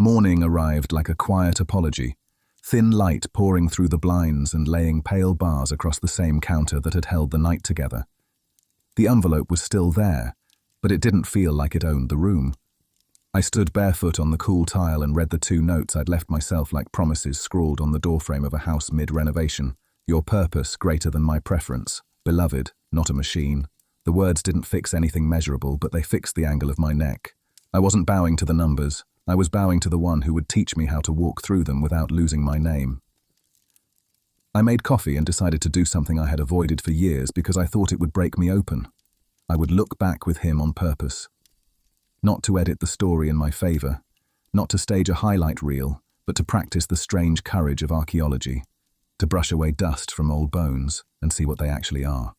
Morning arrived like a quiet apology, thin light pouring through the blinds and laying pale bars across the same counter that had held the night together. The envelope was still there, but it didn't feel like it owned the room. I stood barefoot on the cool tile and read the 2 notes I'd left myself like promises scrawled on the doorframe of a house mid-renovation. Your purpose greater than my preference. Beloved, not a machine. The words didn't fix anything measurable, but they fixed the angle of my neck. I wasn't bowing to the numbers. I was bowing to the one who would teach me how to walk through them without losing my name. I made coffee and decided to do something I had avoided for years because I thought it would break me open. I would look back with him on purpose. Not to edit the story in my favor, not to stage a highlight reel, but to practice the strange courage of archaeology, to brush away dust from old bones and see what they actually are.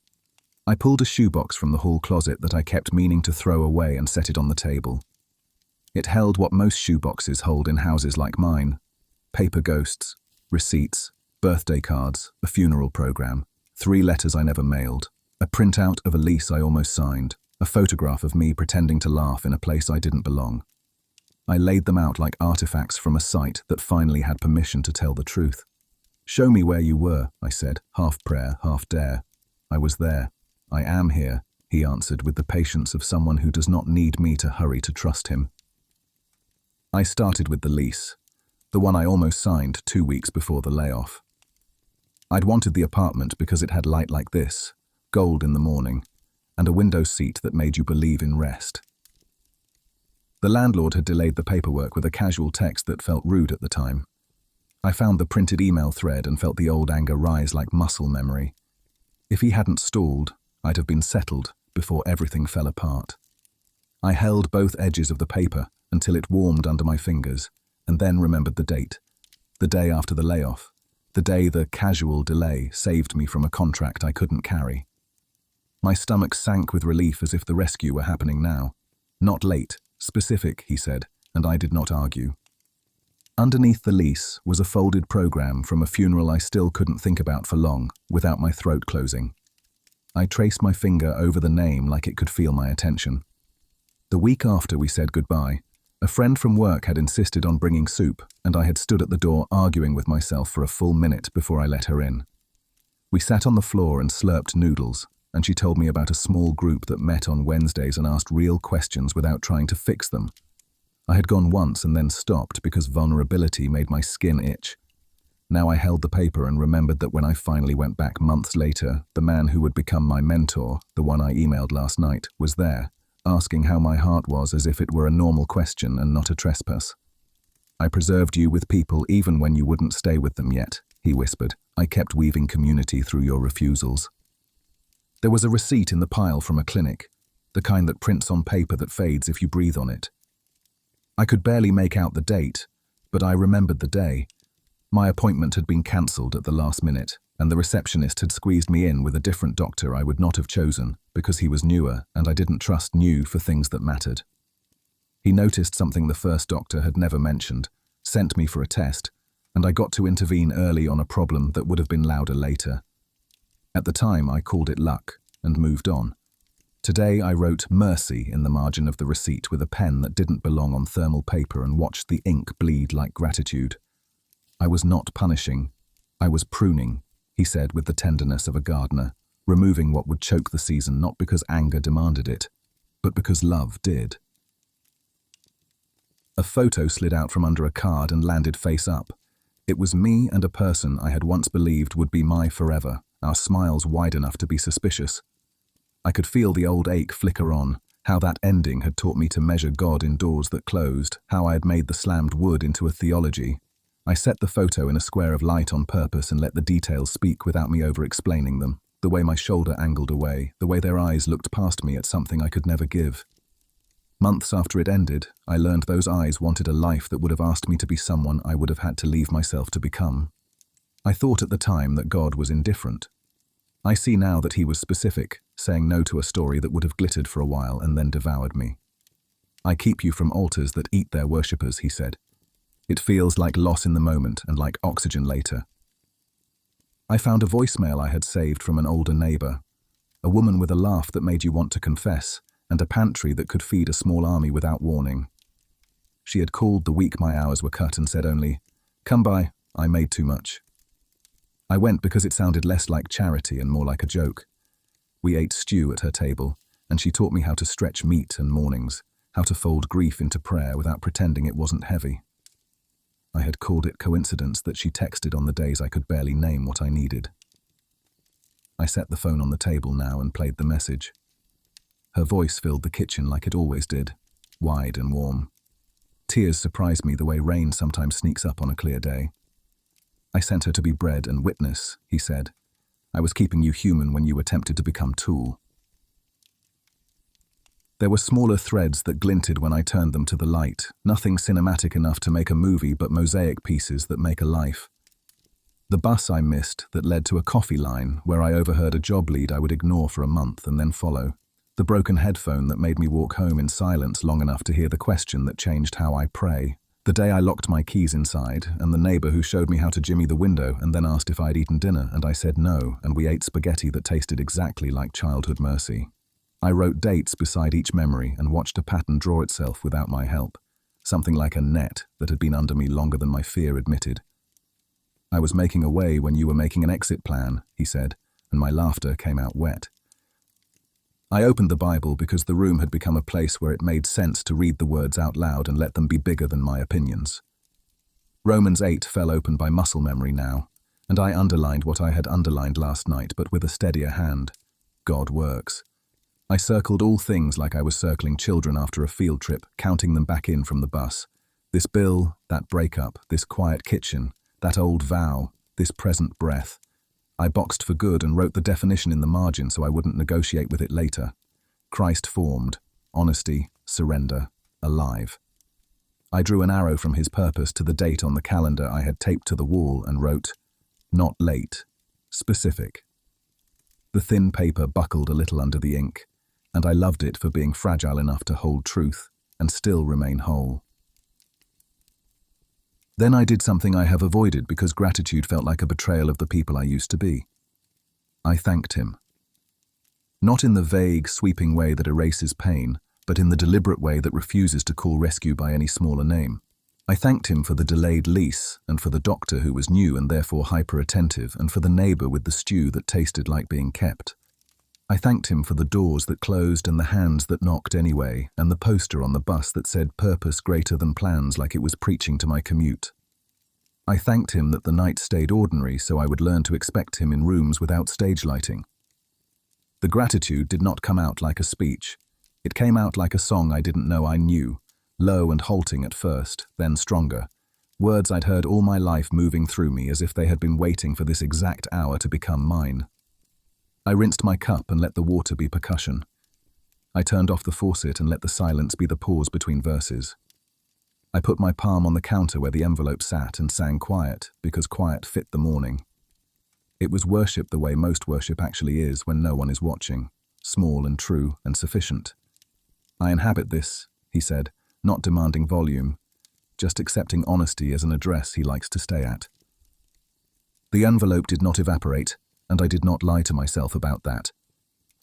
I pulled a shoebox from the hall closet that I kept meaning to throw away and set it on the table. It held what most shoeboxes hold in houses like mine: paper ghosts, receipts, birthday cards, a funeral program, 3 letters I never mailed, a printout of a lease I almost signed, a photograph of me pretending to laugh in a place I didn't belong. I laid them out like artifacts from a site that finally had permission to tell the truth. Show me where you were, I said, half prayer, half dare. I was there. I am here, he answered with the patience of someone who does not need me to hurry to trust him. I started with the lease, the one I almost signed 2 weeks before the layoff. I'd wanted the apartment because it had light like this, gold in the morning, and a window seat that made you believe in rest. The landlord had delayed the paperwork with a casual text that felt rude at the time. I found the printed email thread and felt the old anger rise like muscle memory. If he hadn't stalled, I'd have been settled before everything fell apart. I held both edges of the paper until it warmed under my fingers, and then remembered the date. The day after the layoff. The day the casual delay saved me from a contract I couldn't carry. My stomach sank with relief as if the rescue were happening now. Not late, specific, he said, and I did not argue. Underneath the lease was a folded program from a funeral I still couldn't think about for long, without my throat closing. I traced my finger over the name like it could feel my attention. The week after we said goodbye, a friend from work had insisted on bringing soup, and I had stood at the door arguing with myself for a full minute before I let her in. We sat on the floor and slurped noodles, and she told me about a small group that met on Wednesdays and asked real questions without trying to fix them. I had gone once and then stopped because vulnerability made my skin itch. Now I held the paper and remembered that when I finally went back months later, the man who would become my mentor, the one I emailed last night, was there, asking how my heart was as if it were a normal question and not a trespass. I preserved you with people even when you wouldn't stay with them yet, he whispered. I kept weaving community through your refusals. There was a receipt in the pile from a clinic, the kind that prints on paper that fades if you breathe on it. I could barely make out the date, but I remembered the day. My appointment had been cancelled at the last minute, and the receptionist had squeezed me in with a different doctor I would not have chosen because he was newer and I didn't trust new for things that mattered. He noticed something the first doctor had never mentioned, sent me for a test, and I got to intervene early on a problem that would have been louder later. At the time, I called it luck and moved on. Today, I wrote mercy in the margin of the receipt with a pen that didn't belong on thermal paper and watched the ink bleed like gratitude. I was not punishing. I was pruning, he said with the tenderness of a gardener, removing what would choke the season not because anger demanded it, but because love did. A photo slid out from under a card and landed face up. It was me and a person I had once believed would be my forever, our smiles wide enough to be suspicious. I could feel the old ache flicker on, how that ending had taught me to measure God in doors that closed, how I had made the slammed wood into a theology. I set the photo in a square of light on purpose and let the details speak without me over-explaining them, the way my shoulder angled away, the way their eyes looked past me at something I could never give. Months after it ended, I learned those eyes wanted a life that would have asked me to be someone I would have had to leave myself to become. I thought at the time that God was indifferent. I see now that he was specific, saying no to a story that would have glittered for a while and then devoured me. I keep you from altars that eat their worshippers, he said. It feels like loss in the moment and like oxygen later. I found a voicemail I had saved from an older neighbor, a woman with a laugh that made you want to confess, and a pantry that could feed a small army without warning. She had called the week my hours were cut and said only, "Come by, I made too much." I went because it sounded less like charity and more like a joke. We ate stew at her table, and she taught me how to stretch meat and mornings, how to fold grief into prayer without pretending it wasn't heavy. I had called it coincidence that she texted on the days I could barely name what I needed. I set the phone on the table now and played the message. Her voice filled the kitchen like it always did, wide and warm. Tears surprised me the way rain sometimes sneaks up on a clear day. "I sent her to be bread and witness," he said. "I was keeping you human when you attempted to become tool." There were smaller threads that glinted when I turned them to the light, nothing cinematic enough to make a movie but mosaic pieces that make a life. The bus I missed that led to a coffee line where I overheard a job lead I would ignore for a month and then follow. The broken headphone that made me walk home in silence long enough to hear the question that changed how I pray. The day I locked my keys inside, and the neighbor who showed me how to jimmy the window and then asked if I'd eaten dinner, and I said no, and we ate spaghetti that tasted exactly like childhood mercy. I wrote dates beside each memory and watched a pattern draw itself without my help, something like a net that had been under me longer than my fear admitted. "I was making a way when you were making an exit plan," he said, and my laughter came out wet. I opened the Bible because the room had become a place where it made sense to read the words out loud and let them be bigger than my opinions. Romans 8 fell open by muscle memory now, and I underlined what I had underlined last night, but with a steadier hand. God works. I circled all things like I was circling children after a field trip, counting them back in from the bus. This bill, that breakup, this quiet kitchen, that old vow, this present breath. I boxed for good and wrote the definition in the margin so I wouldn't negotiate with it later. Christ formed, honesty, surrender, alive. I drew an arrow from his purpose to the date on the calendar I had taped to the wall and wrote, "Not late, specific." The thin paper buckled a little under the ink, and I loved it for being fragile enough to hold truth and still remain whole. Then I did something I have avoided because gratitude felt like a betrayal of the people I used to be. I thanked him. Not in the vague, sweeping way that erases pain, but in the deliberate way that refuses to call rescue by any smaller name. I thanked him for the delayed lease, and for the doctor who was new and therefore hyper-attentive, and for the neighbor with the stew that tasted like being kept. I thanked him for the doors that closed and the hands that knocked anyway, and the poster on the bus that said purpose greater than plans like it was preaching to my commute. I thanked him that the night stayed ordinary so I would learn to expect him in rooms without stage lighting. The gratitude did not come out like a speech. It came out like a song I didn't know I knew, low and halting at first, then stronger. Words I'd heard all my life moving through me as if they had been waiting for this exact hour to become mine. I rinsed my cup and let the water be percussion. I turned off the faucet and let the silence be the pause between verses. I put my palm on the counter where the envelope sat and sang quiet, because quiet fit the morning. It was worship the way most worship actually is when no one is watching, small and true and sufficient. "I inhabit this," he said, not demanding volume, just accepting honesty as an address he likes to stay at. The envelope did not evaporate, and I did not lie to myself about that.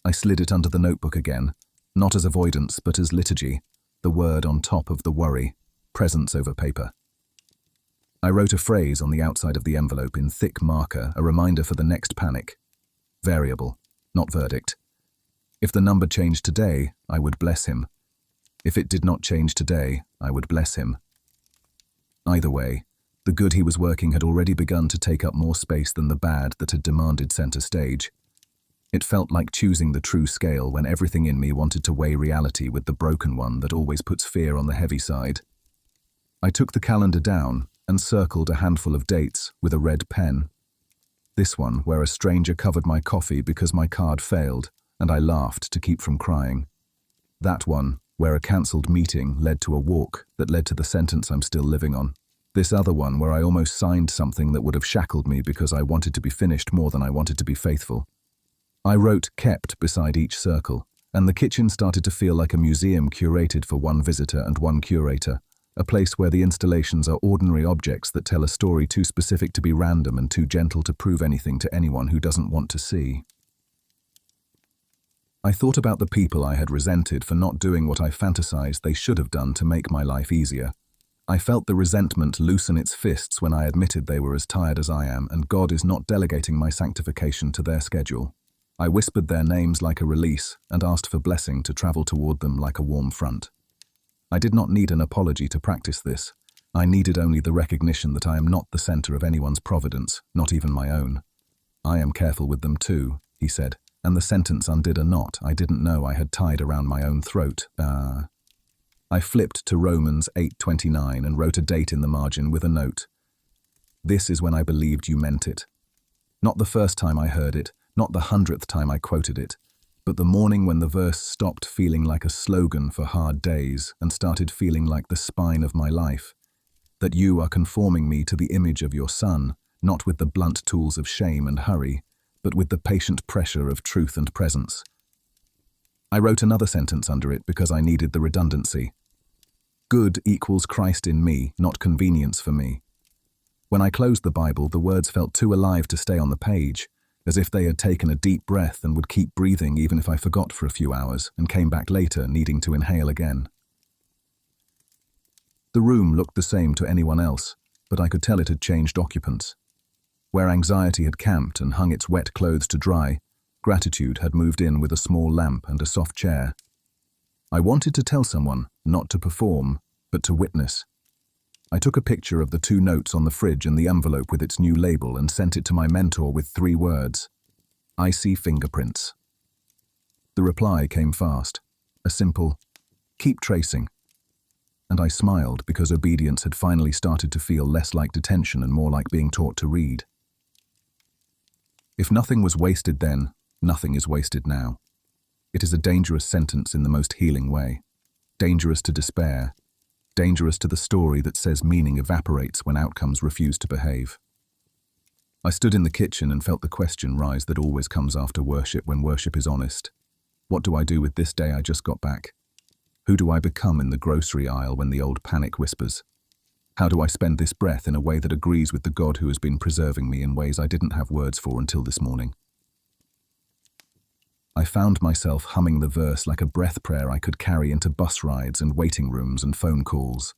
I slid it under the notebook again, not as avoidance but as liturgy, the word on top of the worry, presence over paper. I wrote a phrase on the outside of the envelope in thick marker, a reminder for the next panic. Variable, not verdict. If the number changed today, I would bless him. If it did not change today, I would bless him. Either way, the good he was working had already begun to take up more space than the bad that had demanded center stage. It felt like choosing the true scale when everything in me wanted to weigh reality with the broken one that always puts fear on the heavy side. I took the calendar down and circled a handful of dates with a red pen. This one where a stranger covered my coffee because my card failed and I laughed to keep from crying. That one where a cancelled meeting led to a walk that led to the sentence I'm still living on. This other one where I almost signed something that would have shackled me because I wanted to be finished more than I wanted to be faithful. I wrote "kept" beside each circle, and the kitchen started to feel like a museum curated for one visitor and one curator, a place where the installations are ordinary objects that tell a story too specific to be random and too gentle to prove anything to anyone who doesn't want to see. I thought about the people I had resented for not doing what I fantasized they should have done to make my life easier. I felt the resentment loosen its fists when I admitted they were as tired as I am, and God is not delegating my sanctification to their schedule. I whispered their names like a release and asked for blessing to travel toward them like a warm front. I did not need an apology to practice this. I needed only the recognition that I am not the center of anyone's providence, not even my own. I am careful with them too, he said, and the sentence undid a knot I didn't know I had tied around my own throat. I flipped to Romans 8:29 and wrote a date in the margin with a note. This is when I believed you meant it. Not the first time I heard it, not the 100th time I quoted it, but the morning when the verse stopped feeling like a slogan for hard days and started feeling like the spine of my life. That you are conforming me to the image of your Son, not with the blunt tools of shame and hurry, but with the patient pressure of truth and presence. I wrote another sentence under it because I needed the redundancy. Good equals Christ in me, not convenience for me. When I closed the Bible, the words felt too alive to stay on the page, as if they had taken a deep breath and would keep breathing even if I forgot for a few hours and came back later needing to inhale again. The room looked the same to anyone else, but I could tell it had changed occupants. Where anxiety had camped and hung its wet clothes to dry, gratitude had moved in with a small lamp and a soft chair. I wanted to tell someone, not to perform, but to witness. I took a picture of the 2 notes on the fridge and the envelope with its new label and sent it to my mentor with 3 words. I see fingerprints. The reply came fast, a simple, keep tracing. And I smiled because obedience had finally started to feel less like detention and more like being taught to read. If nothing was wasted then, nothing is wasted now. It is a dangerous sentence in the most healing way. Dangerous to despair. Dangerous to the story that says meaning evaporates when outcomes refuse to behave. I stood in the kitchen and felt the question rise that always comes after worship when worship is honest. What do I do with this day I just got back? Who do I become in the grocery aisle when the old panic whispers? How do I spend this breath in a way that agrees with the God who has been preserving me in ways I didn't have words for until this morning? I found myself humming the verse like a breath prayer I could carry into bus rides and waiting rooms and phone calls.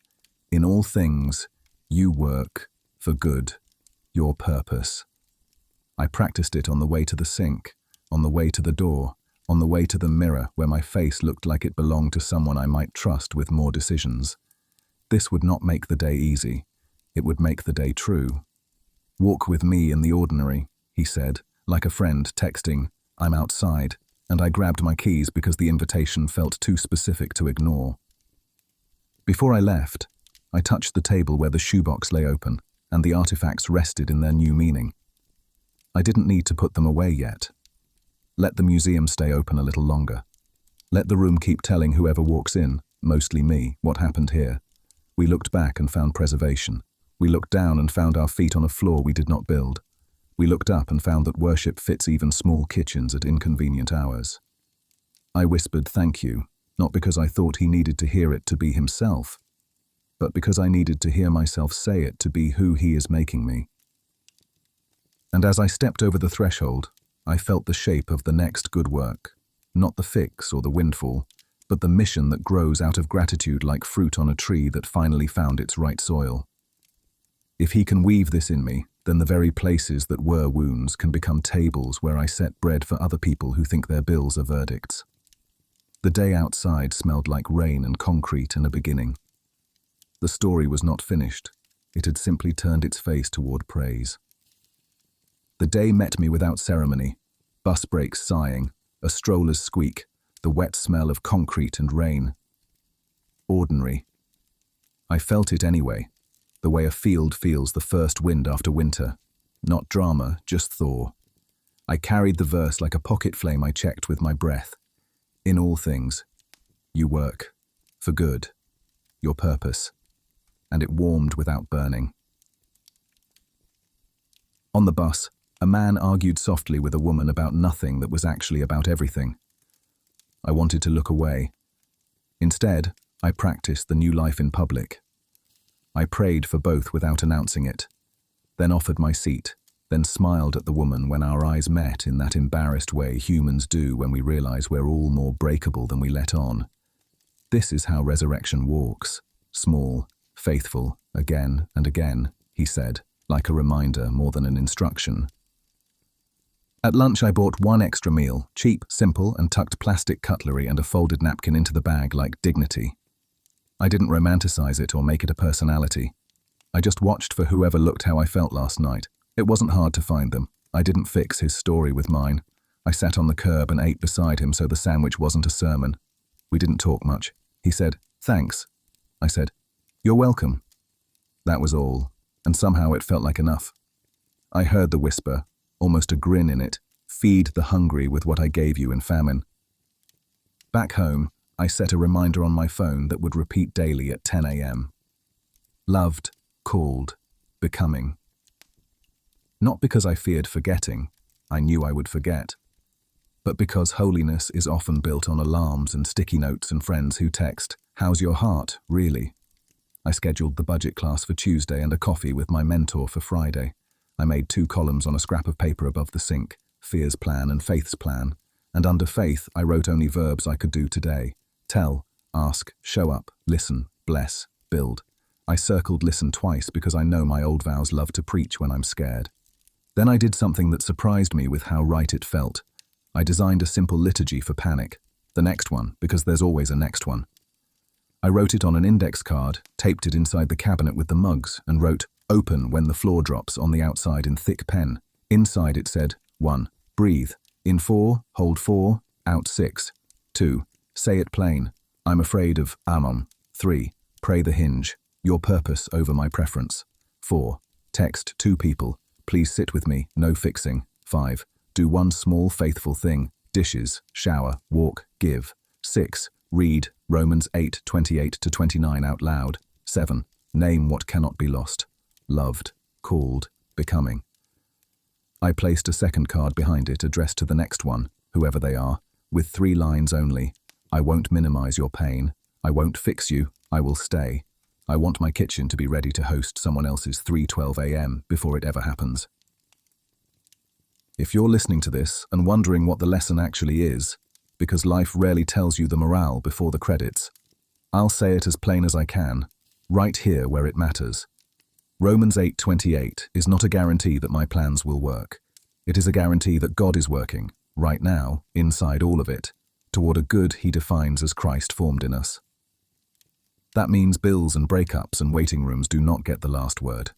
In all things, you work for good, your purpose. I practiced it on the way to the sink, on the way to the door, on the way to the mirror where my face looked like it belonged to someone I might trust with more decisions. This would not make the day easy. It would make the day true. Walk with me in the ordinary, he said, like a friend texting, I'm outside, and I grabbed my keys because the invitation felt too specific to ignore. Before I left, I touched the table where the shoebox lay open, and the artifacts rested in their new meaning. I didn't need to put them away yet. Let the museum stay open a little longer. Let the room keep telling whoever walks in, mostly me, what happened here. We looked back and found preservation. We looked down and found our feet on a floor we did not build. We looked up and found that worship fits even small kitchens at inconvenient hours. I whispered thank you, not because I thought he needed to hear it to be himself, but because I needed to hear myself say it to be who he is making me. And as I stepped over the threshold, I felt the shape of the next good work, not the fix or the windfall, but the mission that grows out of gratitude like fruit on a tree that finally found its right soil. If he can weave this in me, then the very places that were wounds can become tables where I set bread for other people who think their bills are verdicts. The day outside smelled like rain and concrete in a beginning. The story was not finished. It had simply turned its face toward praise. The day met me without ceremony, bus brakes sighing, a stroller's squeak, the wet smell of concrete and rain. Ordinary. I felt it anyway, the way a field feels the first wind after winter. Not drama, just thaw. I carried the verse like a pocket flame I checked with my breath. In all things, you work, for good, your purpose, and it warmed without burning. On the bus, a man argued softly with a woman about nothing that was actually about everything. I wanted to look away. Instead, I practiced the new life in public. I prayed for both without announcing it, then offered my seat, then smiled at the woman when our eyes met in that embarrassed way humans do when we realize we're all more breakable than we let on. This is how resurrection walks, small, Faithful, again and again, he said, like a reminder more than an instruction. At lunch I bought one extra meal, cheap, simple, and tucked plastic cutlery and a folded napkin into the bag like dignity. I didn't romanticize it or make it a personality. I just watched for whoever looked how I felt last night. It wasn't hard to find them. I didn't fix his story with mine. I sat on the curb and ate beside him so the sandwich wasn't a sermon. We didn't talk much. He said, "Thanks." I said, "You're welcome." That was all, and somehow it felt like enough. I heard the whisper, almost a grin in it, "Feed the hungry with what I gave you in famine." Back home, I set a reminder on my phone that would repeat daily at 10 a.m. Loved, called, becoming. Not because I feared forgetting, I knew I would forget, but because holiness is often built on alarms and sticky notes and friends who text, "How's your heart, really?" I scheduled the budget class for Tuesday and a coffee with my mentor for Friday. I made 2 columns on a scrap of paper above the sink, Fear's plan and Faith's plan, and under Faith I wrote only verbs I could do today: tell, ask, show up, listen, bless, build. I circled listen twice because I know my old vows love to preach when I'm scared. Then I did something that surprised me with how right it felt. I designed a simple liturgy for panic, the next one, because there's always a next one. I wrote it on an index card, taped it inside the cabinet with the mugs, and wrote, "Open when the floor drops" on the outside in thick pen. Inside it said, 1. Breathe. In 4, hold 4, out 6. 2. Say it plain. I'm afraid of Ammon. 3. Pray the hinge. Your purpose over my preference. 4. Text 2 people. Please sit with me, no fixing. 5. Do one small faithful thing. Dishes, shower, walk, give. 6. Read Romans 8:28-29 out loud. 7. Name what cannot be lost. Loved, called, becoming. I placed a second card behind it addressed to the next one, whoever they are, with 3 lines only. I won't minimize your pain. I won't fix you. I will stay. I want my kitchen to be ready to host someone else's 3:12 a.m. before it ever happens. If you're listening to this and wondering what the lesson actually is, because life rarely tells you the morale before the credits, I'll say it as plain as I can, right here where it matters. Romans 8:28 is not a guarantee that my plans will work. It is a guarantee that God is working, right now, inside all of it, toward a good he defines as Christ formed in us. That means bills and breakups and waiting rooms do not get the last word.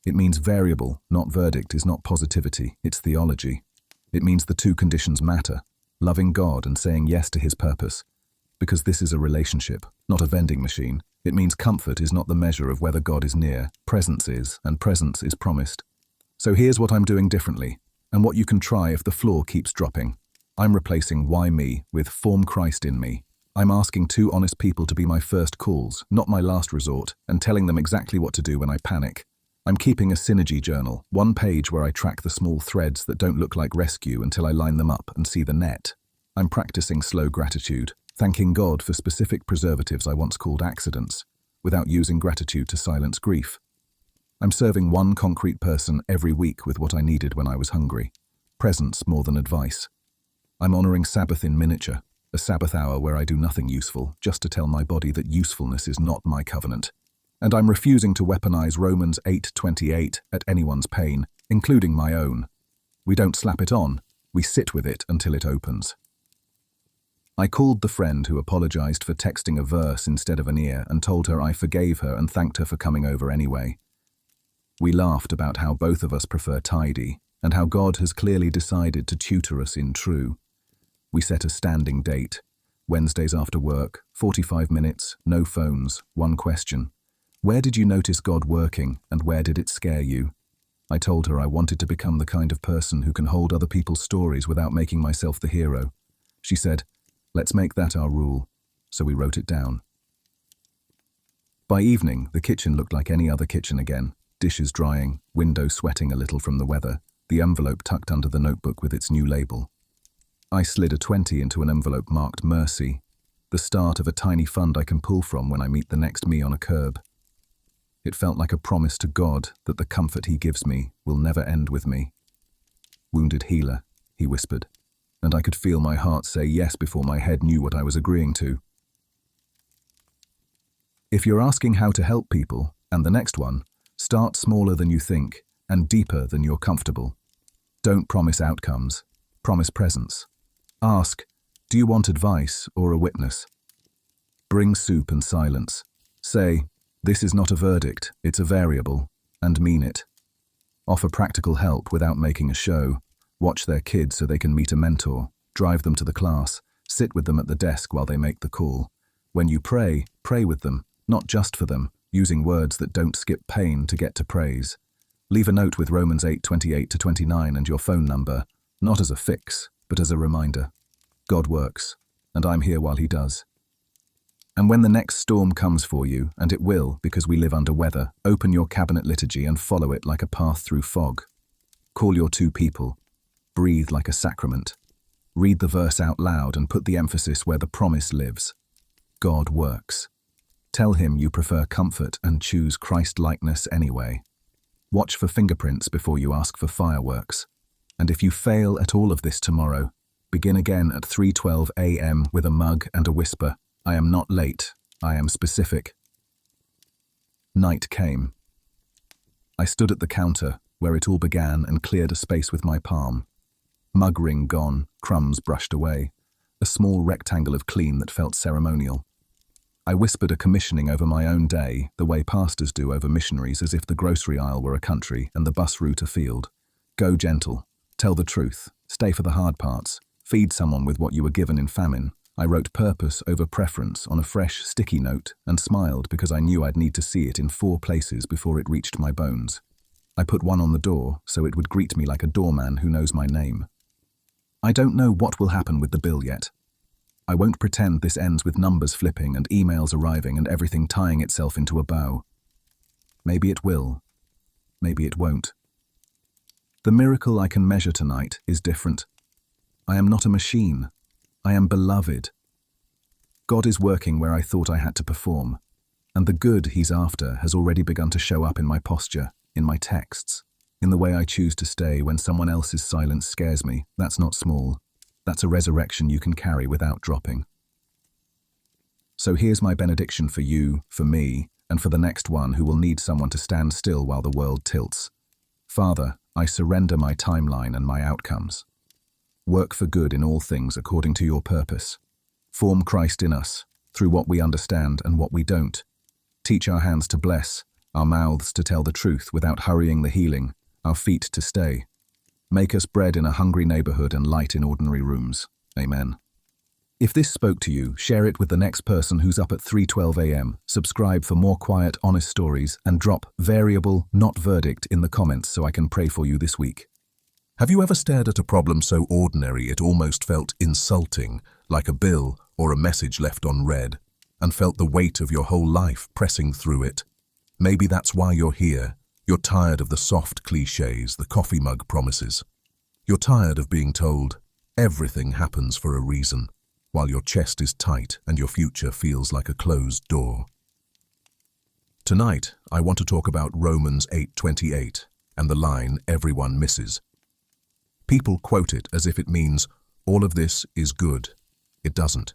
It means variable, not verdict, is not positivity, it's theology. It means the 2 conditions matter, loving God and saying yes to his purpose. Because this is a relationship, not a vending machine. It means comfort is not the measure of whether God is near, presence is, and presence is promised. So here's what I'm doing differently, and what you can try if the floor keeps dropping. I'm replacing why me with form Christ in me. I'm asking 2 honest people to be my first calls, not my last resort, and telling them exactly what to do when I panic. I'm keeping a synergy journal, 1 page where I track the small threads that don't look like rescue until I line them up and see the net. I'm practicing slow gratitude, thanking God for specific preservatives I once called accidents, without using gratitude to silence grief. I'm serving 1 concrete person every week with what I needed when I was hungry. Presence more than advice. I'm honoring Sabbath in miniature, a Sabbath hour where I do nothing useful, just to tell my body that usefulness is not my covenant. And I'm refusing to weaponize Romans 8:28 at anyone's pain, including my own. We don't slap it on, we sit with it until it opens. I called the friend who apologized for texting a verse instead of an ear and told her I forgave her and thanked her for coming over anyway. We laughed about how both of us prefer tidy and how God has clearly decided to tutor us in true. We set a standing date, Wednesdays after work, 45 minutes, no phones, 1 question. Where did you notice God working, and where did it scare you? I told her I wanted to become the kind of person who can hold other people's stories without making myself the hero. She said, "Let's make that our rule." So we wrote it down. By evening, the kitchen looked like any other kitchen again. Dishes drying, window sweating a little from the weather, the envelope tucked under the notebook with its new label. I slid a 20 into an envelope marked Mercy, the start of a tiny fund I can pull from when I meet the next me on a curb. It felt like a promise to God that the comfort he gives me will never end with me. "Wounded healer," he whispered, and I could feel my heart say yes before my head knew what I was agreeing to. If you're asking how to help people, and the next one, start smaller than you think and deeper than you're comfortable. Don't promise outcomes, promise presence. Ask, do you want advice or a witness? Bring soup and silence. Say, this is not a verdict, it's a variable, and mean it. Offer practical help without making a show. Watch their kids so they can meet a mentor. Drive them to the class. Sit with them at the desk while they make the call. When you pray, pray with them, not just for them, using words that don't skip pain to get to praise. Leave a note with Romans 8:28-29 and your phone number, not as a fix, but as a reminder. God works, and I'm here while he does. And when the next storm comes for you, and it will because we live under weather, open your cabinet liturgy and follow it like a path through fog. Call your two people. Breathe like a sacrament. Read the verse out loud and put the emphasis where the promise lives. God works. Tell him you prefer comfort and choose Christ-likeness anyway. Watch for fingerprints before you ask for fireworks. And if you fail at all of this tomorrow, begin again at 3:12 a.m. with a mug and a whisper. I am not late, I am specific. Night came. I stood at the counter, where it all began, and cleared a space with my palm. Mug ring gone, crumbs brushed away, a small rectangle of clean that felt ceremonial. I whispered a commissioning over my own day, the way pastors do over missionaries, as if the grocery aisle were a country and the bus route a field. Go gentle, tell the truth, stay for the hard parts, feed someone with what you were given in famine. I wrote purpose over preference on a fresh, sticky note and smiled because I knew I'd need to see it in 4 places before it reached my bones. I put one on the door so it would greet me like a doorman who knows my name. I don't know what will happen with the bill yet. I won't pretend this ends with numbers flipping and emails arriving and everything tying itself into a bow. Maybe it will. Maybe it won't. The miracle I can measure tonight is different. I am not a machine. I am beloved. God is working where I thought I had to perform, and the good he's after has already begun to show up in my posture, in my texts, in the way I choose to stay when someone else's silence scares me. That's not small. That's a resurrection you can carry without dropping. So here's my benediction for you, for me, and for the next one who will need someone to stand still while the world tilts. Father, I surrender my timeline and my outcomes. Work for good in all things according to your purpose. Form Christ in us, through what we understand and what we don't. Teach our hands to bless, our mouths to tell the truth without hurrying the healing, our feet to stay. Make us bread in a hungry neighborhood and light in ordinary rooms. Amen. If this spoke to you, share it with the next person who's up at 3:12 a.m. Subscribe for more quiet, honest stories and drop variable, not verdict in the comments so I can pray for you this week. Have you ever stared at a problem so ordinary it almost felt insulting, like a bill or a message left unread, and felt the weight of your whole life pressing through it? Maybe that's why you're here. You're tired of the soft cliches, the coffee mug promises. You're tired of being told, everything happens for a reason, while your chest is tight and your future feels like a closed door. Tonight, I want to talk about Romans 8:28 and the line everyone misses. People quote it as if it means, all of this is good. It doesn't.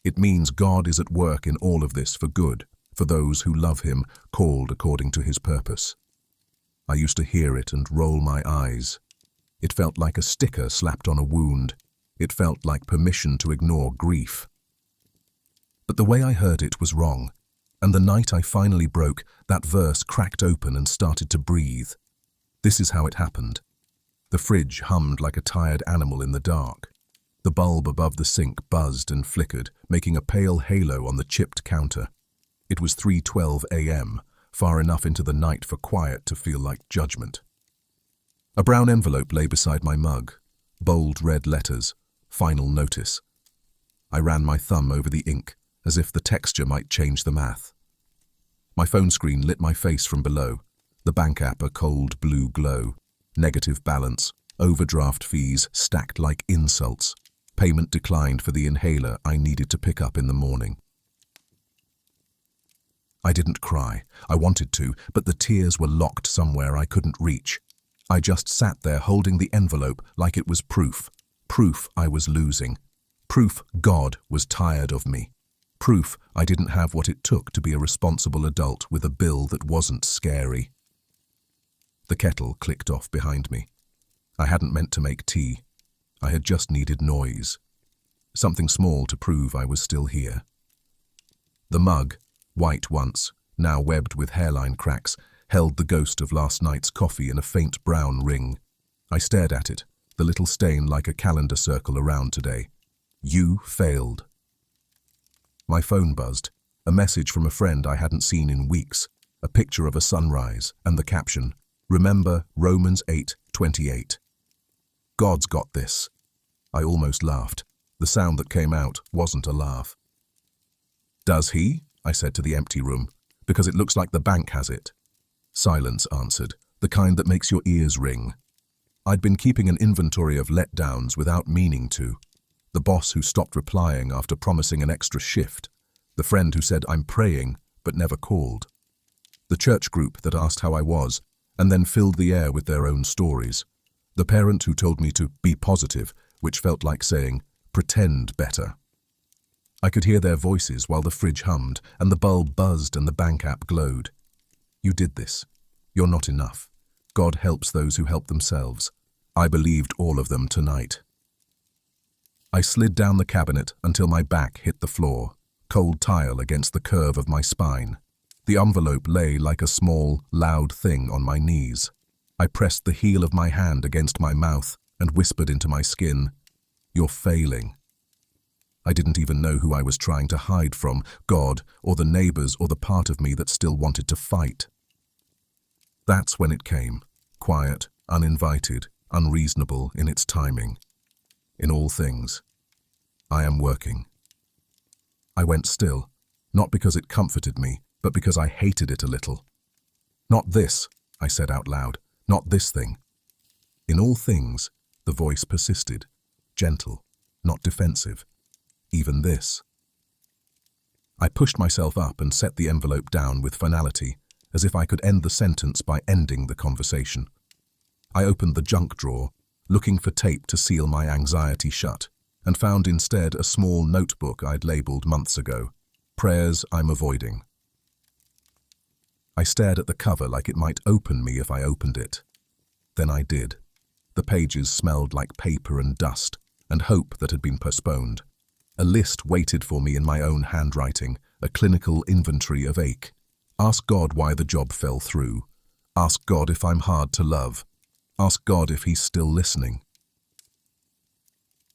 It means God is at work in all of this for good, for those who love him, called according to his purpose. I used to hear it and roll my eyes. It felt like a sticker slapped on a wound. It felt like permission to ignore grief. But the way I heard it was wrong, and the night I finally broke, that verse cracked open and started to breathe. This is how it happened. The fridge hummed like a tired animal in the dark. The bulb above the sink buzzed and flickered, making a pale halo on the chipped counter. It was 3:12 a.m., far enough into the night for quiet to feel like judgment. A brown envelope lay beside my mug, bold red letters, final notice. I ran my thumb over the ink, as if the texture might change the math. My phone screen lit my face from below, the bank app a cold blue glow. Negative balance, overdraft fees stacked like insults. Payment declined for the inhaler I needed to pick up in the morning. I didn't cry. I wanted to, but the tears were locked somewhere I couldn't reach. I just sat there holding the envelope like it was proof. Proof I was losing. Proof God was tired of me. Proof I didn't have what it took to be a responsible adult with a bill that wasn't scary. The kettle clicked off behind me. I hadn't meant to make tea. I had just needed noise. Something small to prove I was still here. The mug, white once, now webbed with hairline cracks, held the ghost of last night's coffee in a faint brown ring. I stared at it, the little stain like a calendar circle around today. You failed. My phone buzzed, a message from a friend I hadn't seen in weeks, a picture of a sunrise, and the caption, "Remember Romans 8:28. God's got this. I almost laughed. The sound that came out wasn't a laugh. Does he? I said to the empty room, because it looks like the bank has it. Silence answered, the kind that makes your ears ring. I'd been keeping an inventory of letdowns without meaning to. The boss who stopped replying after promising an extra shift. The friend who said I'm praying but never called. The church group that asked how I was and then filled the air with their own stories. The parent who told me to be positive, which felt like saying, pretend better. I could hear their voices while the fridge hummed and the bulb buzzed and the bank app glowed. You did this. You're not enough. God helps those who help themselves. I believed all of them tonight. I slid down the cabinet until my back hit the floor, cold tile against the curve of my spine. The envelope lay like a small, loud thing on my knees. I pressed the heel of my hand against my mouth and whispered into my skin, "You're failing." I didn't even know who I was trying to hide from, God or the neighbors or the part of me that still wanted to fight. That's when it came, quiet, uninvited, unreasonable in its timing. In all things, I am working. I went still, not because it comforted me, but because I hated it a little. Not this, I said out loud, not this thing. In all things, the voice persisted, gentle, not defensive. Even this. I pushed myself up and set the envelope down with finality, as if I could end the sentence by ending the conversation. I opened the junk drawer, looking for tape to seal my anxiety shut, and found instead a small notebook I'd labeled months ago, Prayers I'm Avoiding. I stared at the cover like it might open me if I opened it. Then I did. The pages smelled like paper and dust, and hope that had been postponed. A list waited for me in my own handwriting, a clinical inventory of ache. Ask God why the job fell through. Ask God if I'm hard to love. Ask God if He's still listening.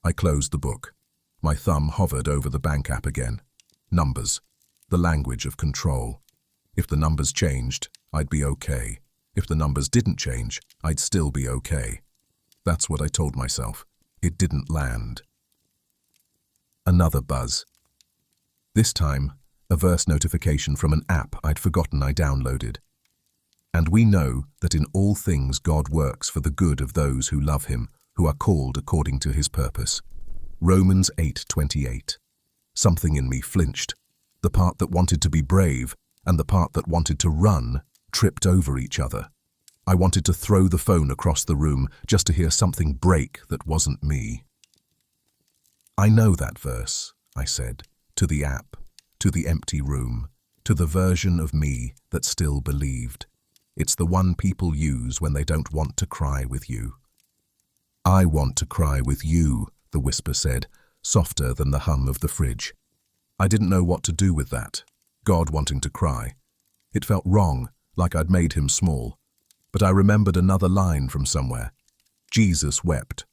I closed the book. My thumb hovered over the bank app again. Numbers. The language of control. If the numbers changed, I'd be okay. If the numbers didn't change, I'd still be okay. That's what I told myself. It didn't land. Another buzz. This time, a verse notification from an app I'd forgotten I downloaded. And we know that in all things God works for the good of those who love Him, who are called according to His purpose. Romans 8:28. Something in me flinched. The part that wanted to be brave and the part that wanted to run tripped over each other. I wanted to throw the phone across the room just to hear something break that wasn't me. I know that verse, I said, to the app, to the empty room, to the version of me that still believed. It's the one people use when they don't want to cry with you. I want to cry with you, the whisper said, softer than the hum of the fridge. I didn't know what to do with that, God wanting to cry. It felt wrong, like I'd made Him small. But I remembered another line from somewhere. Jesus wept.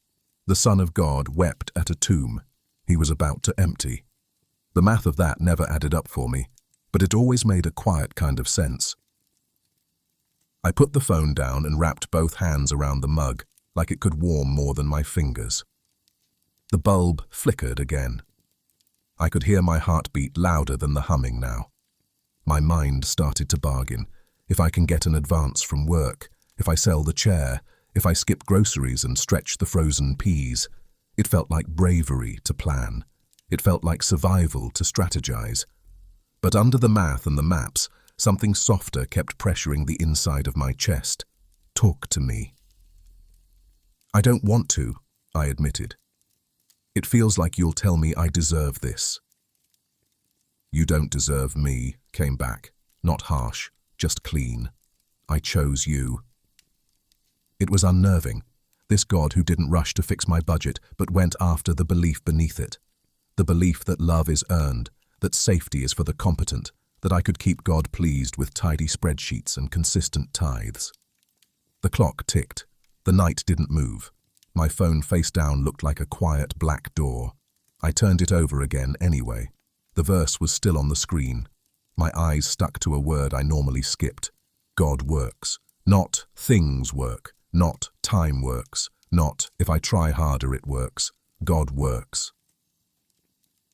The Son of God wept at a tomb He was about to empty. The math of that never added up for me, but it always made a quiet kind of sense. I put the phone down and wrapped both hands around the mug, like it could warm more than my fingers. The bulb flickered again. I could hear my heartbeat louder than the humming now. My mind started to bargain. If I can get an advance from work, if I sell the chair, if I skip groceries and stretch the frozen peas. It felt like bravery to plan. It felt like survival to strategize. But under the math and the maps, something softer kept pressuring the inside of my chest. Talk to me. I don't want to, I admitted. It feels like you'll tell me I deserve this. "You don't deserve me," came back. Not harsh, just clean. "I chose you." It was unnerving. This God who didn't rush to fix my budget, but went after the belief beneath it. The belief that love is earned, that safety is for the competent, that I could keep God pleased with tidy spreadsheets and consistent tithes. The clock ticked. The night didn't move. My phone face down looked like a quiet black door. I turned it over again anyway. The verse was still on the screen. My eyes stuck to a word I normally skipped. God works. Not things work. Not time works. Not if I try harder it works. God works.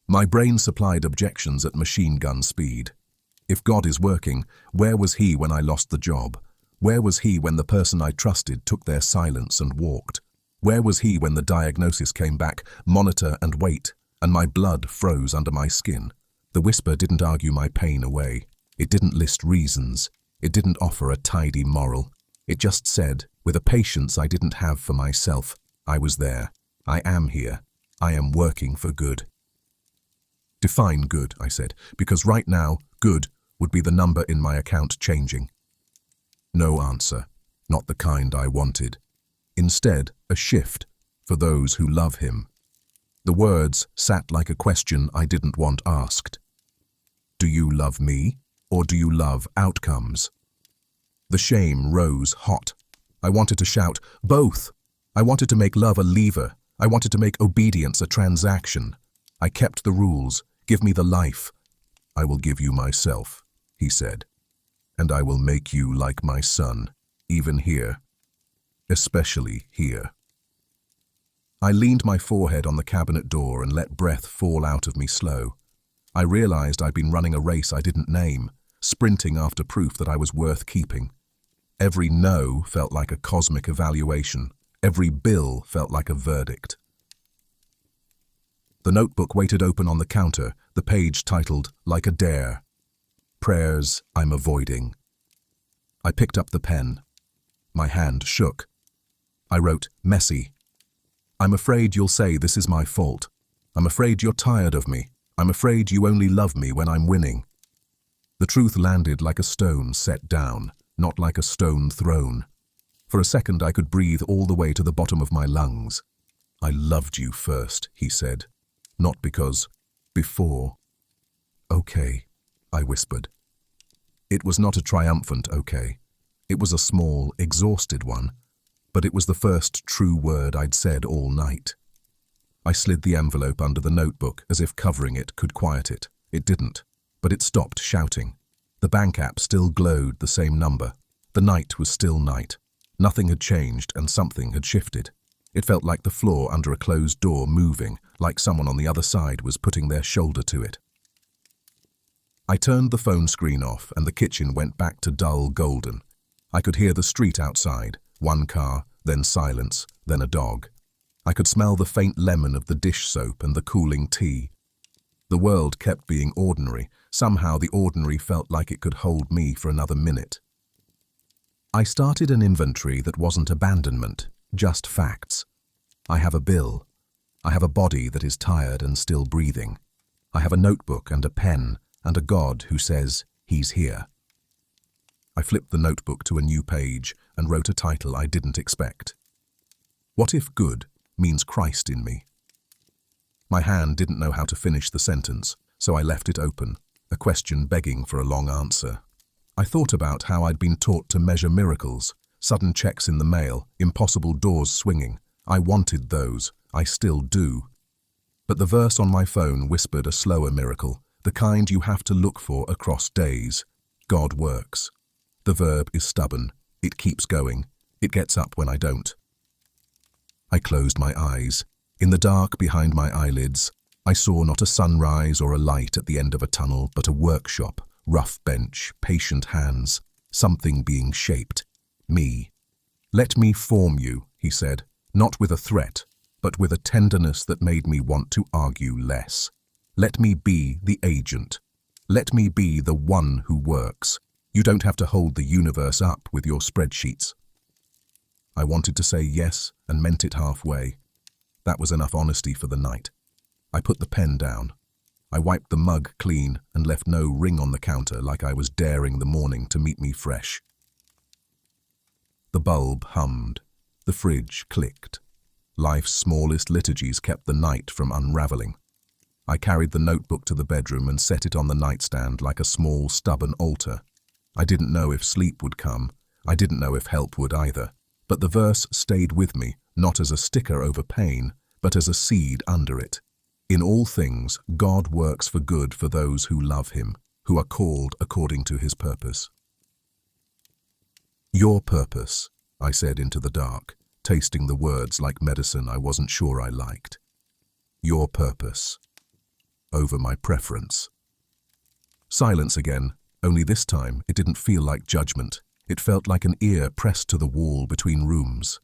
My brain supplied objections at machine gun speed. If God is working, where was he when I lost the job? Where was he when the person I trusted took their silence and walked? Where was he when the diagnosis came back, monitor and wait, and my blood froze under my skin? The whisper didn't argue my pain away. It didn't list reasons. It didn't offer a tidy moral. It just said, with a patience I didn't have for myself, I was there. I am here. I am working for good. Define good, I said, because right now, good would be the number in my account changing. No answer, not the kind I wanted. Instead, a shift for those who love him. The words sat like a question I didn't want asked. Do you love me, or do you love outcomes? The shame rose hot. I wanted to shout, both. I wanted to make love a lever. I wanted to make obedience a transaction. I kept the rules. Give me the life. I will give you myself, he said. And I will make you like my son, even here. Especially here. I leaned my forehead on the cabinet door and let breath fall out of me slow. I realized I'd been running a race I didn't name, sprinting after proof that I was worth keeping. Every no felt like a cosmic evaluation. Every bill felt like a verdict. The notebook waited open on the counter, the page titled, Like a Dare. Prayers I'm Avoiding. I picked up the pen. My hand shook. I wrote, messy. I'm afraid you'll say this is my fault. I'm afraid you're tired of me. I'm afraid you only love me when I'm winning. The truth landed like a stone set down, not like a stone thrown. For a second I could breathe all the way to the bottom of my lungs. I loved you first, he said. Not because, before. Okay, I whispered. It was not a triumphant okay. It was a small, exhausted one, but it was the first true word I'd said all night. I slid the envelope under the notebook as if covering it could quiet it. It didn't, but it stopped shouting. The bank app still glowed the same number. The night was still night. Nothing had changed and something had shifted. It felt like the floor under a closed door moving, like someone on the other side was putting their shoulder to it. I turned the phone screen off and the kitchen went back to dull golden. I could hear the street outside, one car, then silence, then a dog. I could smell the faint lemon of the dish soap and the cooling tea. The world kept being ordinary. Somehow the ordinary felt like it could hold me for another minute. I started an inventory that wasn't abandonment, just facts. I have a bill. I have a body that is tired and still breathing. I have a notebook and a pen and a God who says, he's here. I flipped the notebook to a new page and wrote a title I didn't expect. What if good means Christ in me? My hand didn't know how to finish the sentence, so I left it open, a question begging for a long answer. I thought about how I'd been taught to measure miracles, sudden checks in the mail, impossible doors swinging. I wanted those. I still do. But the verse on my phone whispered a slower miracle, the kind you have to look for across days. God works. The verb is stubborn. It keeps going. It gets up when I don't. I closed my eyes. In the dark behind my eyelids, I saw not a sunrise or a light at the end of a tunnel, but a workshop, rough bench, patient hands, something being shaped. Me. Let me form you, he said, not with a threat, but with a tenderness that made me want to argue less. Let me be the agent. Let me be the one who works. You don't have to hold the universe up with your spreadsheets. I wanted to say yes and meant it halfway. That was enough honesty for the night. I put the pen down. I wiped the mug clean and left no ring on the counter like I was daring the morning to meet me fresh. The bulb hummed. The fridge clicked. Life's smallest liturgies kept the night from unraveling. I carried the notebook to the bedroom and set it on the nightstand like a small, stubborn altar. I didn't know if sleep would come. I didn't know if help would either. But the verse stayed with me, not as a sticker over pain, but as a seed under it. In all things, God works for good for those who love him, who are called according to his purpose. Your purpose, I said into the dark, tasting the words like medicine I wasn't sure I liked. Your purpose. Over my preference. Silence again, only this time it didn't feel like judgment. It felt like an ear pressed to the wall between rooms.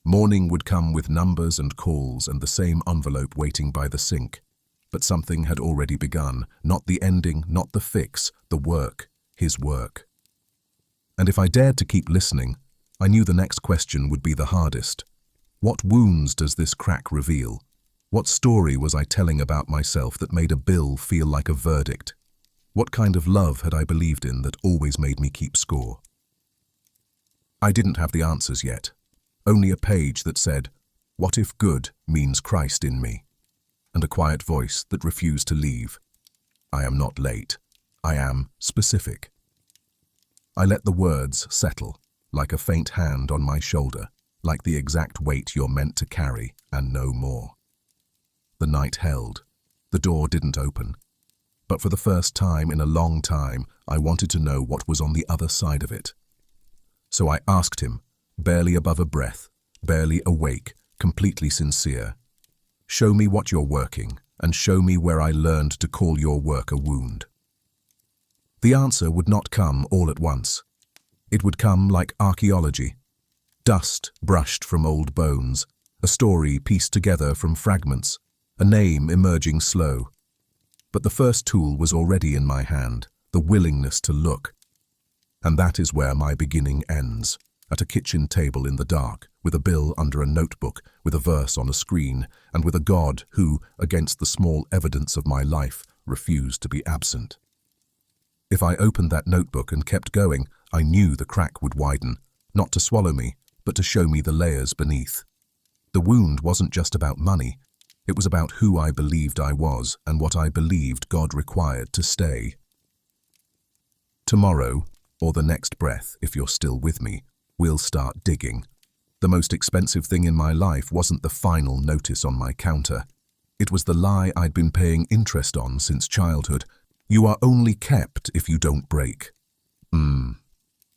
Morning would come with numbers and calls and the same envelope waiting by the sink. But something had already begun, not the ending, not the fix, the work, his work. And if I dared to keep listening, I knew the next question would be the hardest. What wounds does this crack reveal? What story was I telling about myself that made a bill feel like a verdict? What kind of love had I believed in that always made me keep score? I didn't have the answers yet. Only a page that said, "What if good means Christ in me?" And a quiet voice that refused to leave. I am not late. I am specific. I let the words settle, like a faint hand on my shoulder, like the exact weight you're meant to carry, and no more. The night held. The door didn't open. But for the first time in a long time, I wanted to know what was on the other side of it. So I asked him, barely above a breath, barely awake, completely sincere, "Show me what you're working, and show me where I learned to call your work a wound." The answer would not come all at once. It would come like archaeology. Dust brushed from old bones, a story pieced together from fragments, a name emerging slow. But the first tool was already in my hand, the willingness to look. And that is where my beginning ends, at a kitchen table in the dark, with a bill under a notebook, with a verse on a screen, and with a God who, against the small evidence of my life, refused to be absent. If I opened that notebook and kept going, I knew the crack would widen, not to swallow me, but to show me the layers beneath. The wound wasn't just about money. It was about who I believed I was and what I believed God required to stay. Tomorrow, or the next breath, if you're still with me, we'll start digging. The most expensive thing in my life wasn't the final notice on my counter. It was the lie I'd been paying interest on since childhood. You are only kept if you don't break.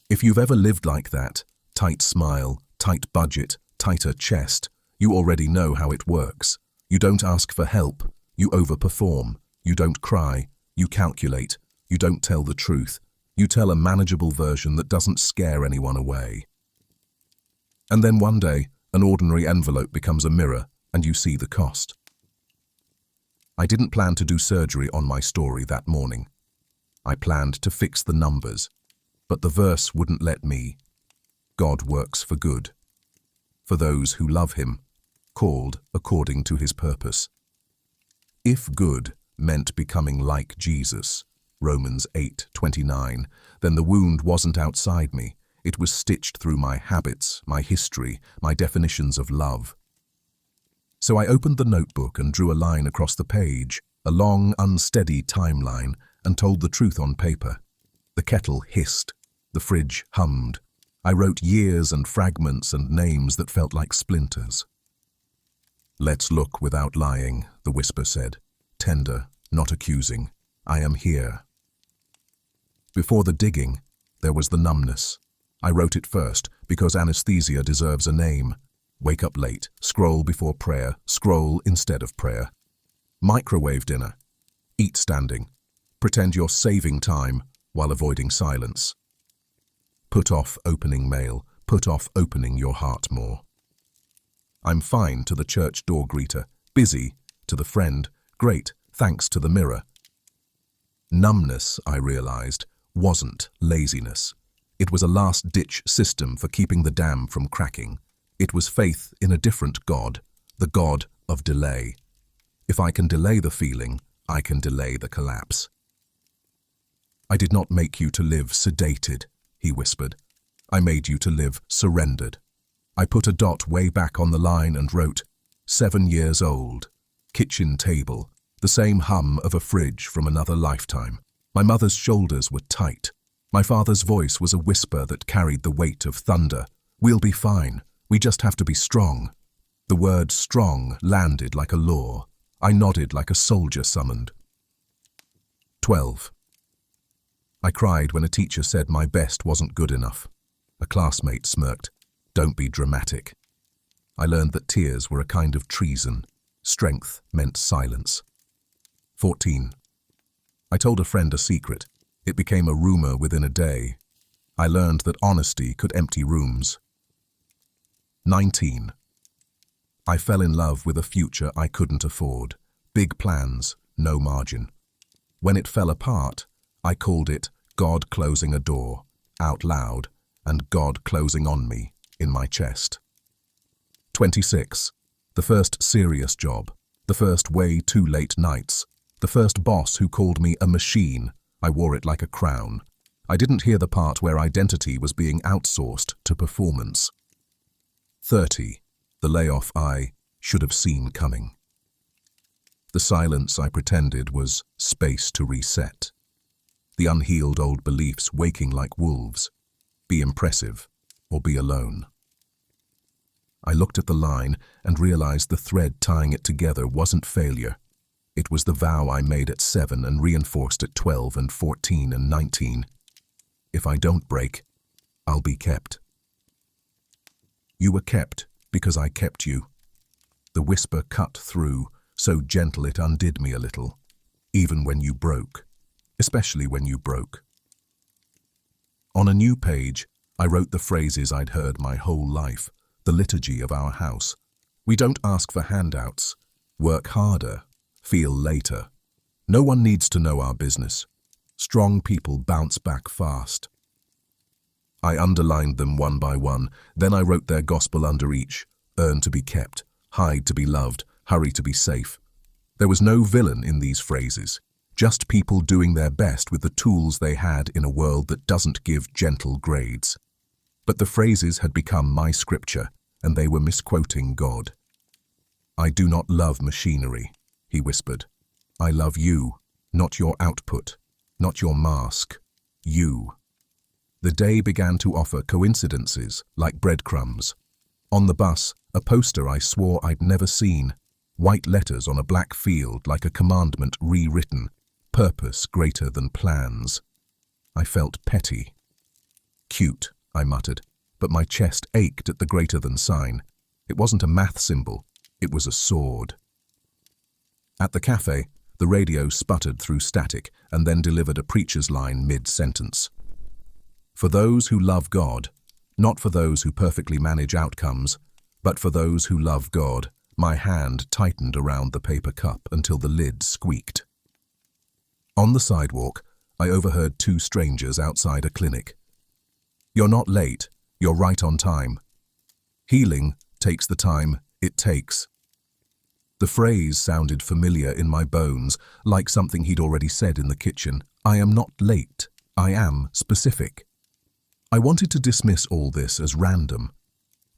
If you've ever lived like that, tight smile, tight budget, tighter chest, you already know how it works. You don't ask for help, you overperform. You don't cry, you calculate. You don't tell the truth. You tell a manageable version that doesn't scare anyone away. And then one day, an ordinary envelope becomes a mirror and you see the cost. I didn't plan to do surgery on my story that morning. I planned to fix the numbers, but the verse wouldn't let me. God works for good, for those who love him, called according to his purpose. If good meant becoming like Jesus, Romans 8:29, then the wound wasn't outside me. It was stitched through my habits, my history, my definitions of love. So I opened the notebook and drew a line across the page, a long, unsteady timeline, and told the truth on paper. The kettle hissed. The fridge hummed. I wrote years and fragments and names that felt like splinters. "Let's look without lying," the whisper said. Tender, not accusing. "I am here." Before the digging, there was the numbness. I wrote it first because anesthesia deserves a name. Wake up late, scroll before prayer, scroll instead of prayer. Microwave dinner. Eat standing. Pretend you're saving time while avoiding silence. Put off opening mail, put off opening your heart more. I'm fine to the church door greeter, busy to the friend, great, thanks to the mirror. Numbness, I realized, wasn't laziness. It was a last-ditch system for keeping the dam from cracking. It was faith in a different God, the God of delay. If I can delay the feeling, I can delay the collapse. I did not make you to live sedated, he whispered. I made you to live surrendered. I put a dot way back on the line and wrote, 7 years old, kitchen table, the same hum of a fridge from another lifetime. My mother's shoulders were tight. My father's voice was a whisper that carried the weight of thunder. We'll be fine. We just have to be strong. The word strong landed like a law. I nodded like a soldier summoned. 12. I cried when a teacher said my best wasn't good enough. A classmate smirked. Don't be dramatic. I learned that tears were a kind of treason. Strength meant silence. 14. I told a friend a secret. It became a rumor within a day. I learned that honesty could empty rooms. 19. I fell in love with a future I couldn't afford. Big plans, no margin. When it fell apart, I called it God closing a door, out loud, and God closing on me, in my chest. 26. The first serious job, the first way too late nights, the first boss who called me a machine. I wore it like a crown. I didn't hear the part where identity was being outsourced to performance. 30. The layoff I should have seen coming. The silence I pretended was space to reset. The unhealed old beliefs waking like wolves. Be impressive or be alone. I looked at the line and realized the thread tying it together wasn't failure. It was the vow I made at 7 and reinforced at 12 and 14 and 19. If I don't break, I'll be kept. You were kept because I kept you. The whisper cut through, so gentle it undid me a little, even when you broke, especially when you broke. On a new page, I wrote the phrases I'd heard my whole life, the liturgy of our house. We don't ask for handouts. Work harder. Feel later. No one needs to know our business. Strong people bounce back fast. I underlined them one by one, then I wrote their gospel under each. Earn to be kept, hide to be loved, hurry to be safe. There was no villain in these phrases, just people doing their best with the tools they had in a world that doesn't give gentle grades. But the phrases had become my scripture, and they were misquoting God. I do not love machinery, he whispered. I love you, not your output, not your mask. You. The day began to offer coincidences like breadcrumbs. On the bus, a poster I swore I'd never seen. White letters on a black field like a commandment rewritten. Purpose greater than plans. I felt petty. Cute, I muttered, but my chest ached at the greater than sign. It wasn't a math symbol, it was a sword. At the cafe, the radio sputtered through static and then delivered a preacher's line mid-sentence. For those who love God, not for those who perfectly manage outcomes, but for those who love God, my hand tightened around the paper cup until the lid squeaked. On the sidewalk, I overheard two strangers outside a clinic. You're not late, you're right on time. Healing takes the time it takes. The phrase sounded familiar in my bones, like something he'd already said in the kitchen. I am not late, I am specific. I wanted to dismiss all this as random,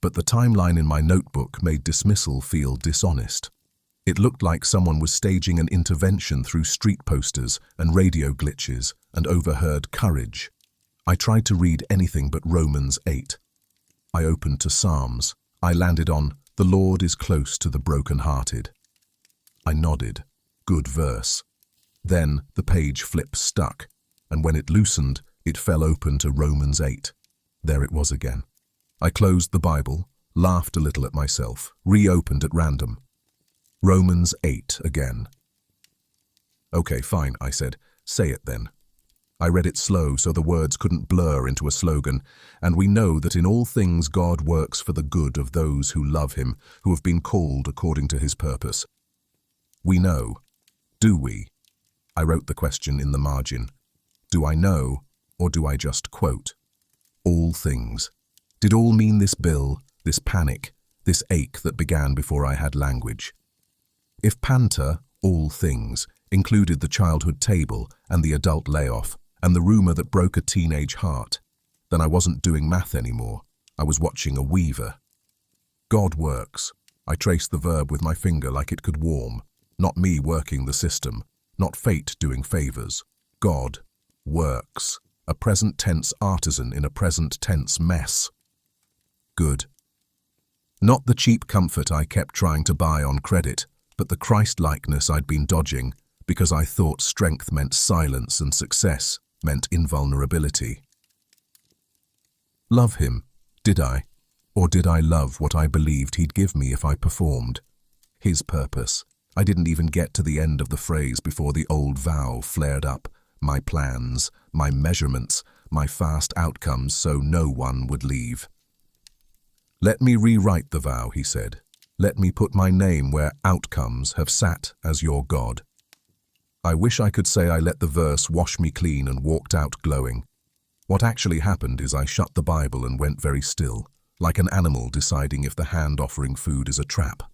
but the timeline in my notebook made dismissal feel dishonest. It looked like someone was staging an intervention through street posters and radio glitches and overheard courage. I tried to read anything but Romans 8. I opened to Psalms. I landed on, "The Lord is close to the broken-hearted." I nodded. Good verse. Then the page flip stuck, and when it loosened, it fell open to Romans 8. There it was again. I closed the Bible, laughed a little at myself, reopened at random. Romans 8 again. Okay, fine, I said. Say it then. I read it slow so the words couldn't blur into a slogan, and we know that in all things God works for the good of those who love him, who have been called according to his purpose. We know. Do we? I wrote the question in the margin. Do I know, or do I just quote? All things. Did all mean this bill, this panic, this ache that began before I had language? If Panta, all things, included the childhood table and the adult layoff and the rumor that broke a teenage heart, then I wasn't doing math anymore. I was watching a weaver. God works. I traced the verb with my finger like it could warm. Not me working the system, not fate doing favors. God works. A present tense artisan in a present tense mess. Good. Not the cheap comfort I kept trying to buy on credit, but the Christ-likeness I'd been dodging because I thought strength meant silence and success meant invulnerability. Love him, did I? Or did I love what I believed he'd give me if I performed? His purpose. I didn't even get to the end of the phrase before the old vow flared up. My plans, my measurements, my fast outcomes so no one would leave. Let me rewrite the vow, he said. Let me put my name where outcomes have sat as your God. I wish I could say I let the verse wash me clean and walked out glowing. What actually happened is I shut the Bible and went very still, like an animal deciding if the hand offering food is a trap.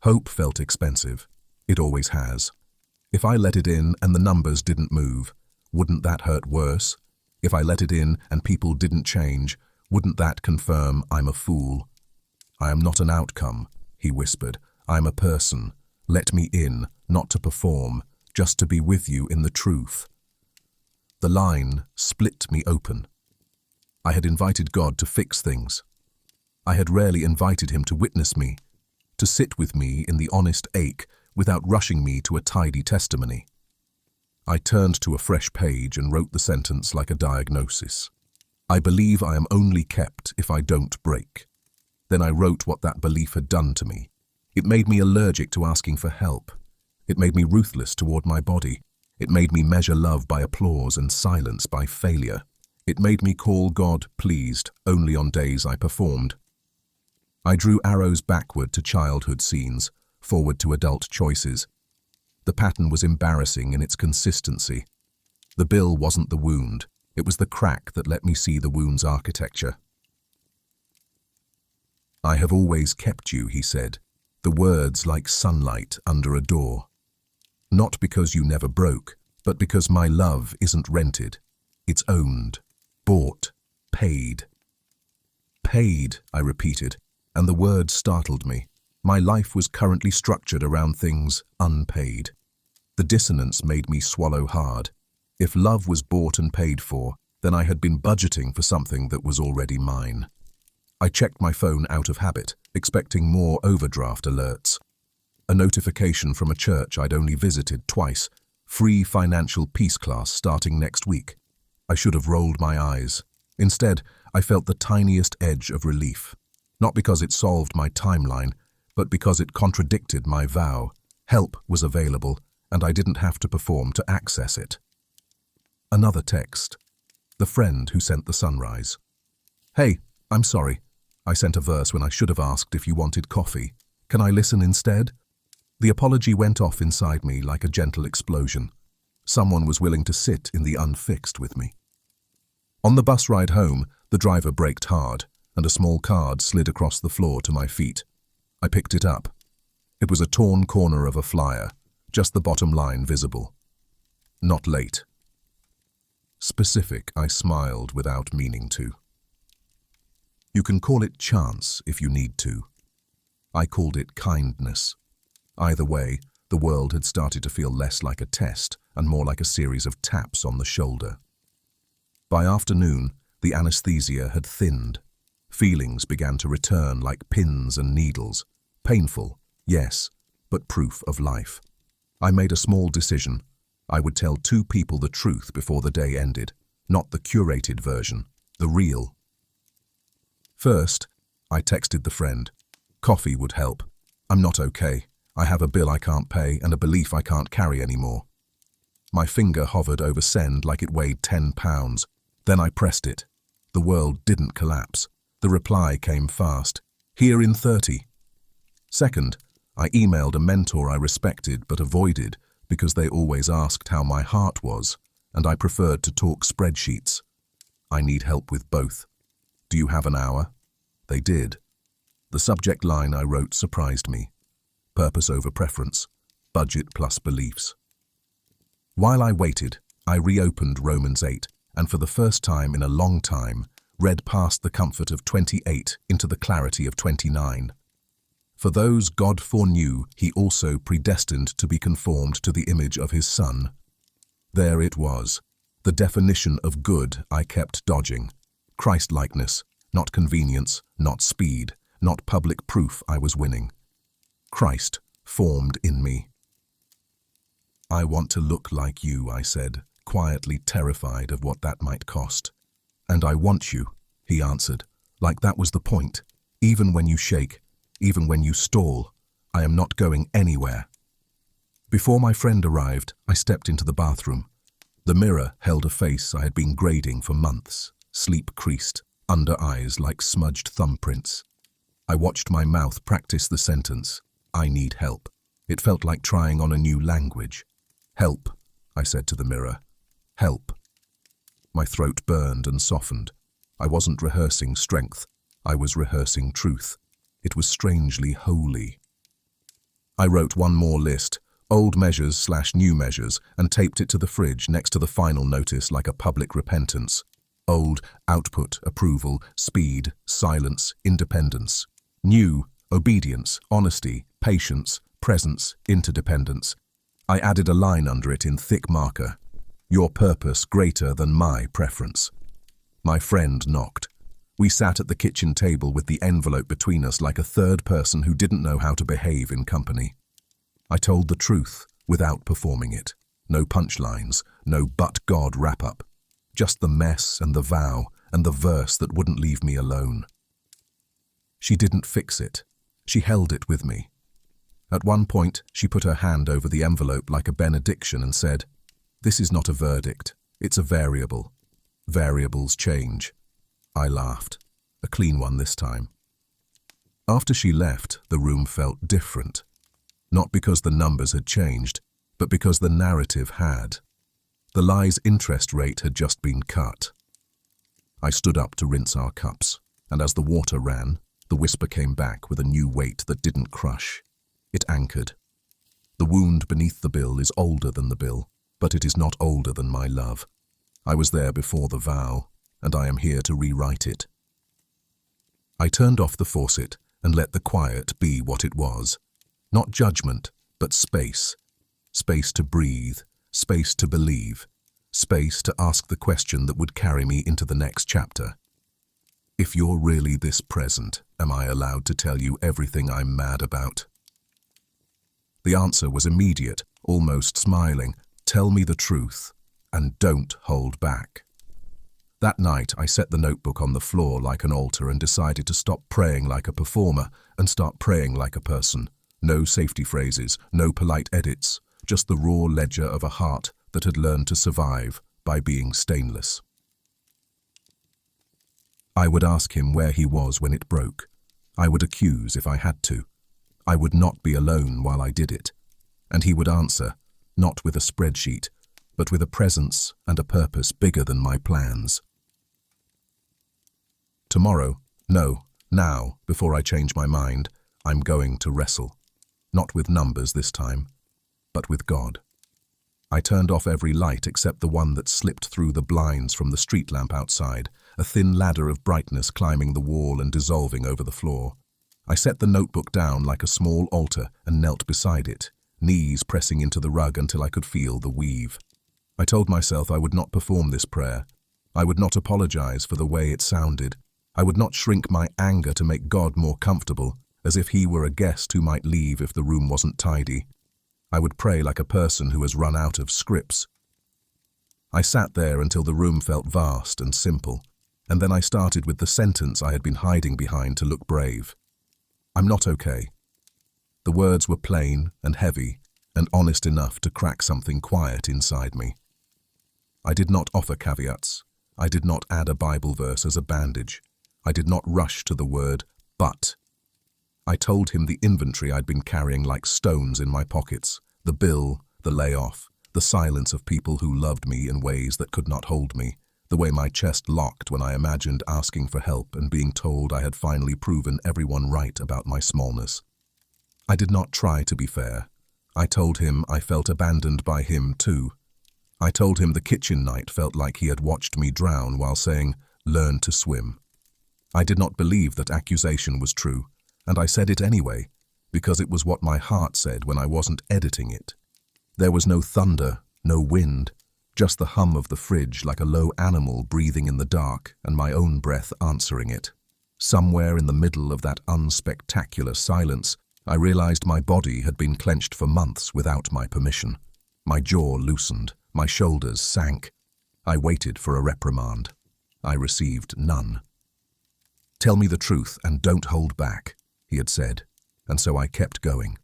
Hope felt expensive. It always has. If I let it in and the numbers didn't move, wouldn't that hurt worse? If I let it in and people didn't change, wouldn't that confirm I'm a fool? I am not an outcome, he whispered. I'm a person. Let me in, not to perform, just to be with you in the truth. The line split me open. I had invited God to fix things. I had rarely invited him to witness me, to sit with me in the honest ache without rushing me to a tidy testimony. I turned to a fresh page and wrote the sentence like a diagnosis. I believe I am only kept if I don't break. Then I wrote what that belief had done to me. It made me allergic to asking for help. It made me ruthless toward my body. It made me measure love by applause and silence by failure. It made me call God pleased only on days I performed. I drew arrows backward to childhood scenes, forward to adult choices. The pattern was embarrassing in its consistency. The bill wasn't the wound. It was the crack that let me see the wound's architecture. I have always kept you, he said, the words like sunlight under a door. Not because you never broke, but because my love isn't rented. It's owned, bought, paid. Paid, I repeated, and the word startled me. My life was currently structured around things unpaid. The dissonance made me swallow hard. If love was bought and paid for, then I had been budgeting for something that was already mine. I checked my phone out of habit, expecting more overdraft alerts. A notification from a church I'd only visited twice. Free financial peace class starting next week. I should have rolled my eyes. Instead, I felt the tiniest edge of relief. Not because it solved my timeline, but because it contradicted my vow. Help was available, and I didn't have to perform to access it. Another text. The friend who sent the sunrise. Hey, I'm sorry. I sent a verse when I should have asked if you wanted coffee. Can I listen instead? The apology went off inside me like a gentle explosion. Someone was willing to sit in the unfixed with me. On the bus ride home, the driver braked hard, and a small card slid across the floor to my feet. I picked it up. It was a torn corner of a flyer, just the bottom line visible. Not late. Specific, I smiled without meaning to. You can call it chance if you need to. I called it kindness. Either way, the world had started to feel less like a test and more like a series of taps on the shoulder. By afternoon, the anesthesia had thinned. Feelings began to return like pins and needles. Painful, yes, but proof of life. I made a small decision. I would tell 2 people the truth before the day ended, not the curated version, the real. First, I texted the friend. Coffee would help. I'm not okay. I have a bill I can't pay and a belief I can't carry anymore. My finger hovered over send like it weighed 10 pounds. Then I pressed it. The world didn't collapse. The reply came fast. Here in 30. Second, I emailed a mentor I respected but avoided because they always asked how my heart was, and I preferred to talk spreadsheets. I need help with both. Do you have an hour? They did. The subject line I wrote surprised me. purpose over preference, budget plus beliefs. While I waited, I reopened Romans 8, and for the first time in a long time, read past the comfort of 28 into the clarity of 29. For those God foreknew, he also predestined to be conformed to the image of his Son. There it was, the definition of good I kept dodging. Christ-likeness, not convenience, not speed, not public proof I was winning. Christ formed in me. I want to look like you, I said, quietly terrified of what that might cost. And I want you, he answered, like that was the point. Even when you shake, even when you stall, I am not going anywhere. Before my friend arrived, I stepped into the bathroom. The mirror held a face I had been grading for months, sleep-creased, under eyes like smudged thumbprints. I watched my mouth practice the sentence, I need help. It felt like trying on a new language. Help, I said to the mirror. Help. My throat burned and softened. I wasn't rehearsing strength. I was rehearsing truth. It was strangely holy. I wrote one more list, old measures/new measures, and taped it to the fridge next to the final notice like a public repentance. Old, output, approval, speed, silence, independence. New, obedience, honesty, patience, presence, interdependence. I added a line under it in thick marker. Your purpose greater than my preference. My friend knocked. We sat at the kitchen table with the envelope between us like a third person who didn't know how to behave in company. I told the truth without performing it. No punchlines, no but God wrap-up. Just the mess and the vow and the verse that wouldn't leave me alone. She didn't fix it. She held it with me. At one point, she put her hand over the envelope like a benediction and said, "This is not a verdict, it's a variable. Variables change." I laughed. A clean one this time. After she left, the room felt different. Not because the numbers had changed, but because the narrative had. The lie's interest rate had just been cut. I stood up to rinse our cups, and as the water ran, the whisper came back with a new weight that didn't crush. It anchored. The wound beneath the bill is older than the bill, but it is not older than my love. I was there before the vow, and I am here to rewrite it. I turned off the faucet and let the quiet be what it was. Not judgment, but space. Space to breathe, space to believe, space to ask the question that would carry me into the next chapter. If you're really this present, am I allowed to tell you everything I'm mad about? The answer was immediate, almost smiling. Tell me the truth, and don't hold back. That night, I set the notebook on the floor like an altar and decided to stop praying like a performer and start praying like a person. No safety phrases, no polite edits, just the raw ledger of a heart that had learned to survive by being stainless. I would ask him where he was when it broke. I would accuse if I had to. I would not be alone while I did it. And he would answer, not with a spreadsheet, but with a presence and a purpose bigger than my plans. Tomorrow, no, now, before I change my mind, I'm going to wrestle. Not with numbers this time, but with God. I turned off every light except the one that slipped through the blinds from the street lamp outside, a thin ladder of brightness climbing the wall and dissolving over the floor. I set the notebook down like a small altar and knelt beside it, knees pressing into the rug until I could feel the weave. I told myself I would not perform this prayer. I would not apologize for the way it sounded. I would not shrink my anger to make God more comfortable, as if he were a guest who might leave if the room wasn't tidy. I would pray like a person who has run out of scripts. I sat there until the room felt vast and simple, and then I started with the sentence I had been hiding behind to look brave. I'm not okay. The words were plain and heavy and honest enough to crack something quiet inside me. I did not offer caveats. I did not add a Bible verse as a bandage. I did not rush to the word, but. I told him the inventory I'd been carrying like stones in my pockets, the bill, the layoff, the silence of people who loved me in ways that could not hold me, the way my chest locked when I imagined asking for help and being told I had finally proven everyone right about my smallness. I did not try to be fair. I told him I felt abandoned by him too. I told him the kitchen night felt like he had watched me drown while saying, "Learn to swim." I did not believe that accusation was true, and I said it anyway, because it was what my heart said when I wasn't editing it. There was no thunder, no wind, just the hum of the fridge like a low animal breathing in the dark and my own breath answering it. Somewhere in the middle of that unspectacular silence, I realized my body had been clenched for months without my permission. My jaw loosened, my shoulders sank. I waited for a reprimand. I received none. "Tell me the truth and don't hold back," he had said, and so I kept going.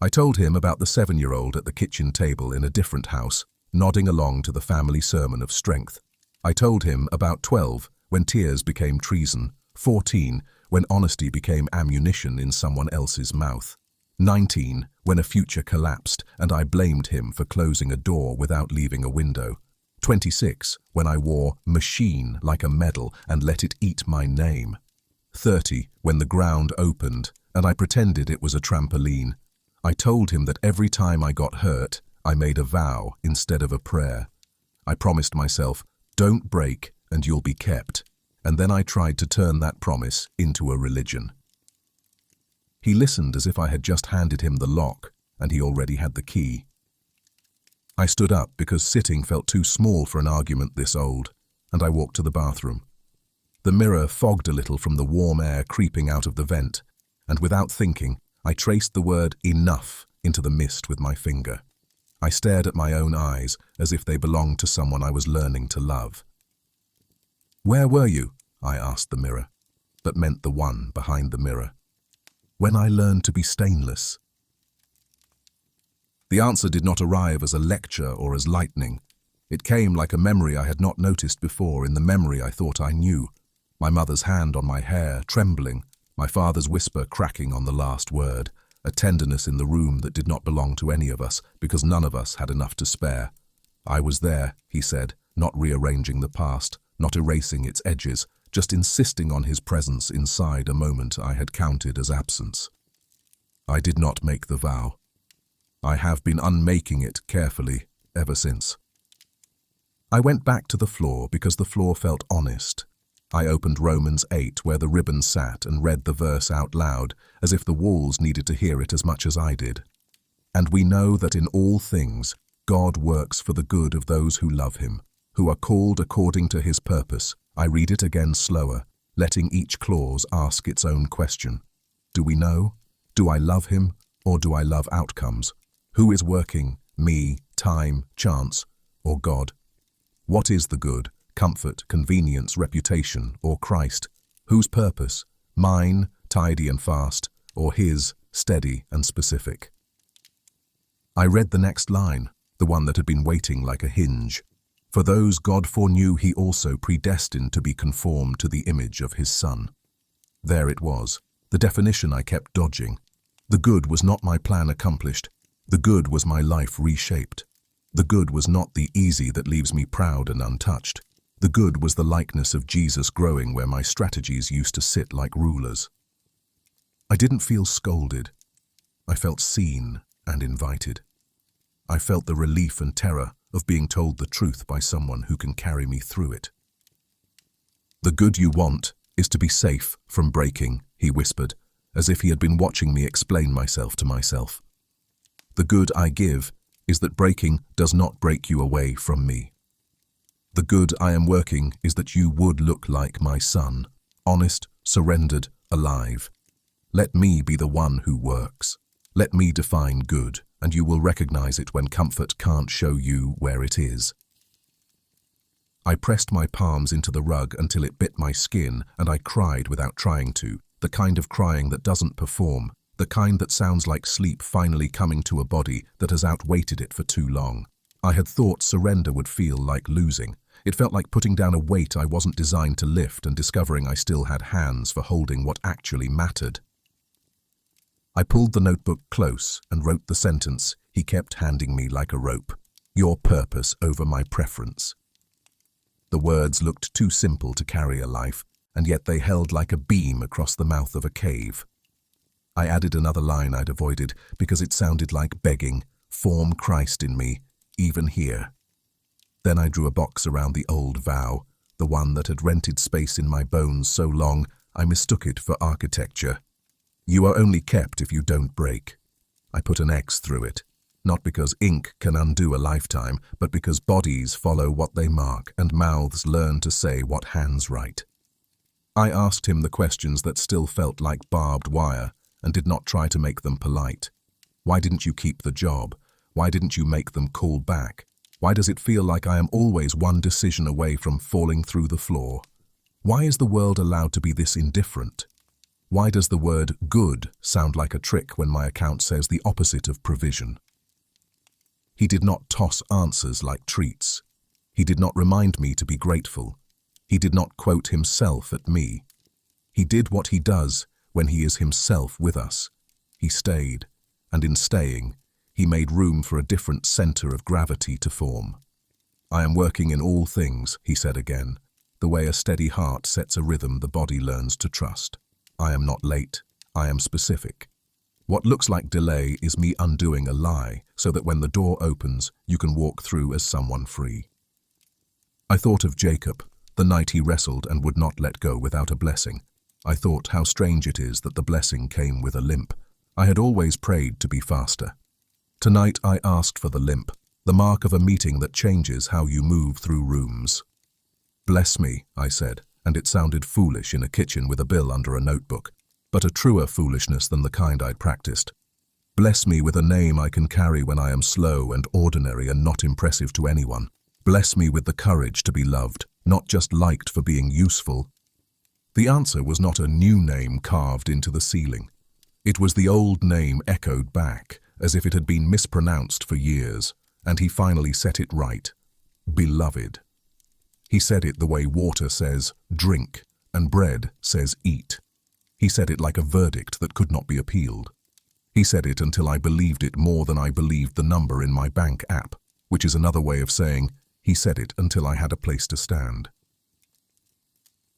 I told him about the 7-year-old at the kitchen table in a different house, nodding along to the family sermon of strength. I told him about 12, when tears became treason, 14, when honesty became ammunition in someone else's mouth, 19, when a future collapsed and I blamed him for closing a door without leaving a window, 26, when I wore machine like a medal and let it eat my name, 30, when the ground opened and I pretended it was a trampoline. I told him that every time I got hurt, I made a vow instead of a prayer. I promised myself, "Don't break and you'll be kept," and then I tried to turn that promise into a religion. He listened as if I had just handed him the lock, and he already had the key. I stood up because sitting felt too small for an argument this old, and I walked to the bathroom. The mirror fogged a little from the warm air creeping out of the vent, and without thinking, I traced the word "enough" into the mist with my finger. I stared at my own eyes as if they belonged to someone I was learning to love. "Where were you?" I asked the mirror, but meant the one behind the mirror. "When I learned to be stainless." The answer did not arrive as a lecture or as lightning. It came like a memory I had not noticed before in the memory I thought I knew. My mother's hand on my hair, trembling, my father's whisper cracking on the last word, a tenderness in the room that did not belong to any of us because none of us had enough to spare. "I was there," he said, not rearranging the past, not erasing its edges, just insisting on his presence inside a moment I had counted as absence. I did not make the vow. I have been unmaking it carefully ever since. I went back to the floor because the floor felt honest. I opened Romans 8 where the ribbon sat and read the verse out loud as if the walls needed to hear it as much as I did. "And we know that in all things God works for the good of those who love him, who are called according to his purpose." I read it again slower, letting each clause ask its own question. Do we know? Do I love him, or do I love outcomes? Who is working, me, time, chance, or God? What is the good? Comfort, convenience, reputation, or Christ? Whose purpose? Mine, tidy and fast, or his, steady and specific? I read the next line, the one that had been waiting like a hinge. "For those God foreknew he also predestined to be conformed to the image of his Son." There it was, the definition I kept dodging. The good was not my plan accomplished. The good was my life reshaped. The good was not the easy that leaves me proud and untouched. The good was the likeness of Jesus growing where my strategies used to sit like rulers. I didn't feel scolded. I felt seen and invited. I felt the relief and terror of being told the truth by someone who can carry me through it. "The good you want is to be safe from breaking," he whispered, as if he had been watching me explain myself to myself. "The good I give is that breaking does not break you away from me. The good I am working is that you would look like my Son, honest, surrendered, alive. Let me be the one who works. Let me define good, and you will recognize it when comfort can't show you where it is." I pressed my palms into the rug until it bit my skin, and I cried without trying to, the kind of crying that doesn't perform, the kind that sounds like sleep finally coming to a body that has outwaited it for too long. I had thought surrender would feel like losing. It felt like putting down a weight I wasn't designed to lift and discovering I still had hands for holding what actually mattered. I pulled the notebook close and wrote the sentence he kept handing me like a rope. "Your purpose over my preference." The words looked too simple to carry a life, and yet they held like a beam across the mouth of a cave. I added another line I'd avoided because it sounded like begging, "Form Christ in me, even here." Then I drew a box around the old vow, the one that had rented space in my bones so long I mistook it for architecture. "You are only kept if you don't break." I put an X through it, not because ink can undo a lifetime, but because bodies follow what they mark and mouths learn to say what hands write. I asked him the questions that still felt like barbed wire and did not try to make them polite. Why didn't you keep the job? Why didn't you make them call back? Why does it feel like I am always one decision away from falling through the floor? Why is the world allowed to be this indifferent? Why does the word good sound like a trick when my account says the opposite of provision? He did not toss answers like treats. He did not remind me to be grateful. He did not quote himself at me. He did what he does when he is himself with us. He stayed, and in staying, he made room for a different center of gravity to form. "I am working in all things," he said again, the way a steady heart sets a rhythm the body learns to trust. "I am not late, I am specific. What looks like delay is me undoing a lie so that when the door opens, you can walk through as someone free." I thought of Jacob, the night he wrestled and would not let go without a blessing. I thought how strange it is that the blessing came with a limp. I had always prayed to be faster. Tonight I asked for the limp, the mark of a meeting that changes how you move through rooms. "Bless me," I said, and it sounded foolish in a kitchen with a bill under a notebook, but a truer foolishness than the kind I'd practiced. "Bless me with a name I can carry when I am slow and ordinary and not impressive to anyone. Bless me with the courage to be loved, not just liked for being useful." The answer was not a new name carved into the ceiling. It was the old name echoed back, as if it had been mispronounced for years, and he finally set it right. Beloved. He said it the way water says drink and bread says eat. He said it like a verdict that could not be appealed. He said it until I believed it more than I believed the number in my bank app, which is another way of saying he said it until I had a place to stand.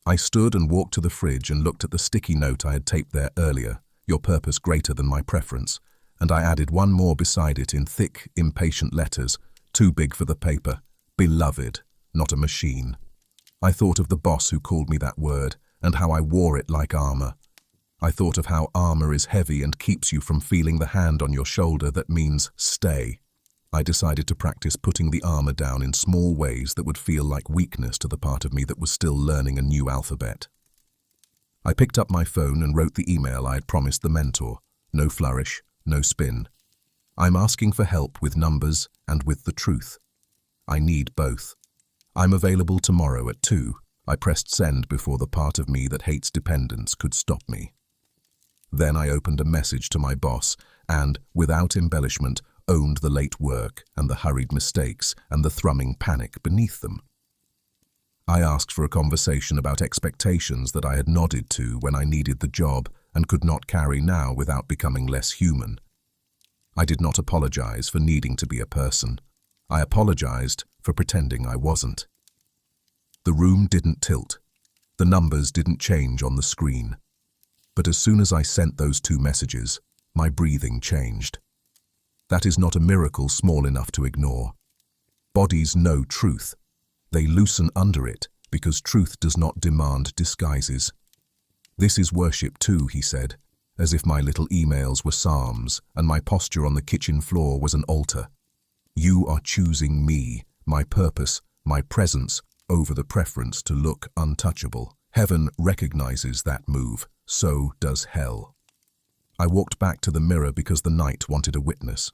I stood and walked to the fridge and looked at the sticky note I had taped there earlier, "Your purpose greater than my preference," and I added one more beside it in thick, impatient letters, too big for the paper, "Beloved, not a machine." I thought of the boss who called me that word and how I wore it like armor. I thought of how armor is heavy and keeps you from feeling the hand on your shoulder that means stay. I decided to practice putting the armor down in small ways that would feel like weakness to the part of me that was still learning a new alphabet. I picked up my phone and wrote the email I had promised the mentor. No flourish, no spin. "I'm asking for help with numbers and with the truth. I need both. I'm available tomorrow at 2. I pressed send before the part of me that hates dependence could stop me. Then I opened a message to my boss and, without embellishment, owned the late work and the hurried mistakes and the thrumming panic beneath them. I asked for a conversation about expectations that I had nodded to when I needed the job and could not carry now without becoming less human. I did not apologize for needing to be a person. I apologized for pretending I wasn't. The room didn't tilt. The numbers didn't change on the screen. But as soon as I sent those 2 messages, my breathing changed. That is not a miracle small enough to ignore. Bodies know truth. They loosen under it because truth does not demand disguises. "This is worship too," he said, as if my little emails were psalms and my posture on the kitchen floor was an altar. "You are choosing me, my purpose, my presence, over the preference to look untouchable. Heaven recognizes that move, so does hell." I walked back to the mirror because the night wanted a witness.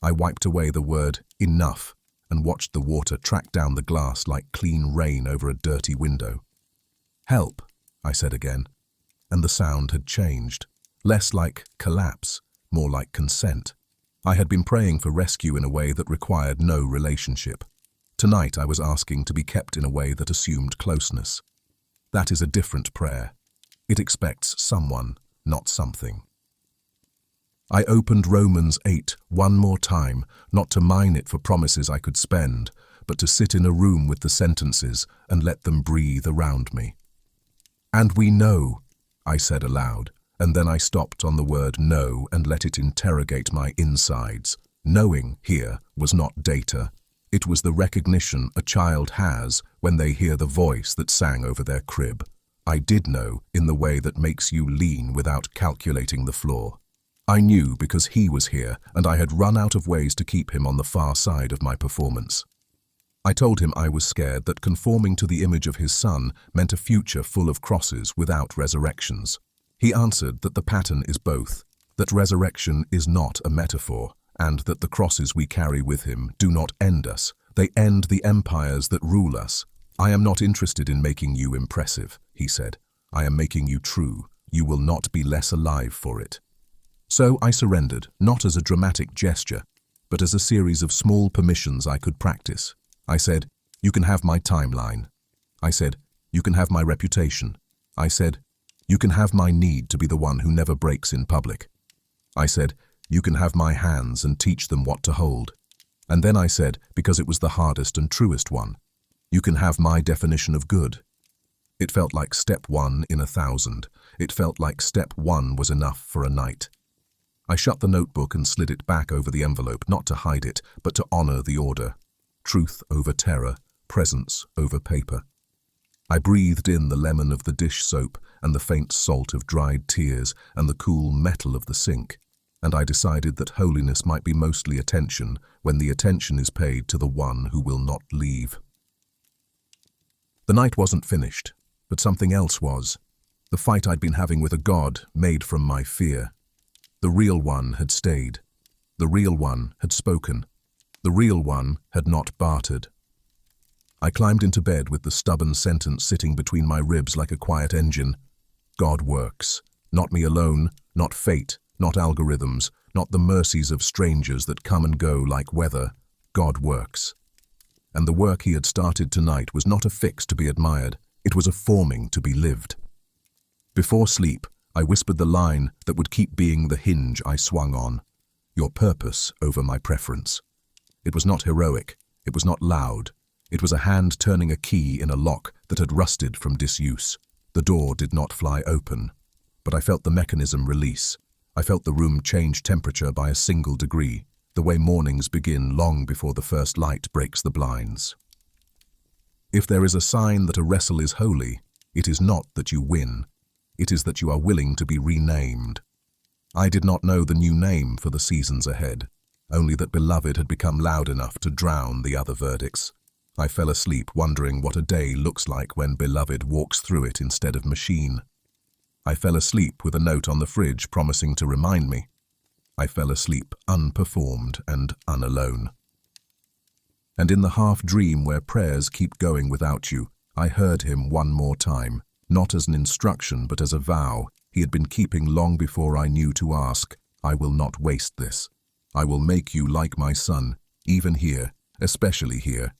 I wiped away the word enough and watched the water track down the glass like clean rain over a dirty window. "Help," I said again, and the sound had changed. Less like collapse, more like consent. I had been praying for rescue in a way that required no relationship. Tonight I was asking to be kept in a way that assumed closeness. That is a different prayer. It expects someone, not something. I opened Romans 8 one more time, not to mine it for promises I could spend, but to sit in a room with the sentences and let them breathe around me. "And we know," I said aloud, And then I stopped on the word no and let it interrogate my insides. Knowing here was not data. It was the recognition a child has when they hear the voice that sang over their crib. I did know in the way that makes you lean without calculating the floor. I knew because he was here and I had run out of ways to keep him on the far side of my performance. I told him I was scared that conforming to the image of his son meant a future full of crosses without resurrections. He answered that the pattern is both, that resurrection is not a metaphor, and that the crosses we carry with him do not end us, they end the empires that rule us. I am not interested in making you impressive, he said. I am making you true. You will not be less alive for it. So I surrendered, not as a dramatic gesture, but as a series of small permissions I could practice. I said, you can have my timeline. I said, you can have my reputation. I said, you can have my need to be the one who never breaks in public. I said, you can have my hands and teach them what to hold. And then I said, because it was the hardest and truest one, you can have my definition of good. It felt like step 1 in 1,000. It felt like step 1 was enough for a night. I shut the notebook and slid it back over the envelope, not to hide it, but to honor the order. Truth over terror, presence over paper. I breathed in the lemon of the dish soap and the faint salt of dried tears and the cool metal of the sink, and I decided that holiness might be mostly attention when the attention is paid to the one who will not leave. The night wasn't finished, but something else was. The fight I'd been having with a god made from my fear. The real one had stayed. The real one had spoken. The real one had not bartered. I climbed into bed with the stubborn sentence sitting between my ribs like a quiet engine. God works. Not me alone, not fate, not algorithms, not the mercies of strangers that come and go like weather. God works. And the work he had started tonight was not a fix to be admired. It was a forming to be lived. Before sleep, I whispered the line that would keep being the hinge I swung on. Your purpose over my preference. It was not heroic. It was not loud. It was a hand turning a key in a lock that had rusted from disuse. The door did not fly open, but I felt the mechanism release. I felt the room change temperature by a single degree, the way mornings begin long before the first light breaks the blinds. If there is a sign that a wrestle is holy, it is not that you win. It is that you are willing to be renamed. I did not know the new name for the seasons ahead, only that beloved had become loud enough to drown the other verdicts. I fell asleep wondering what a day looks like when beloved walks through it instead of machine. I fell asleep with a note on the fridge promising to remind me. I fell asleep unperformed and unalone. And in the half-dream where prayers keep going without you, I heard him one more time, not as an instruction but as a vow he had been keeping long before I knew to ask. I will not waste this. I will make you like my son, even here, especially here,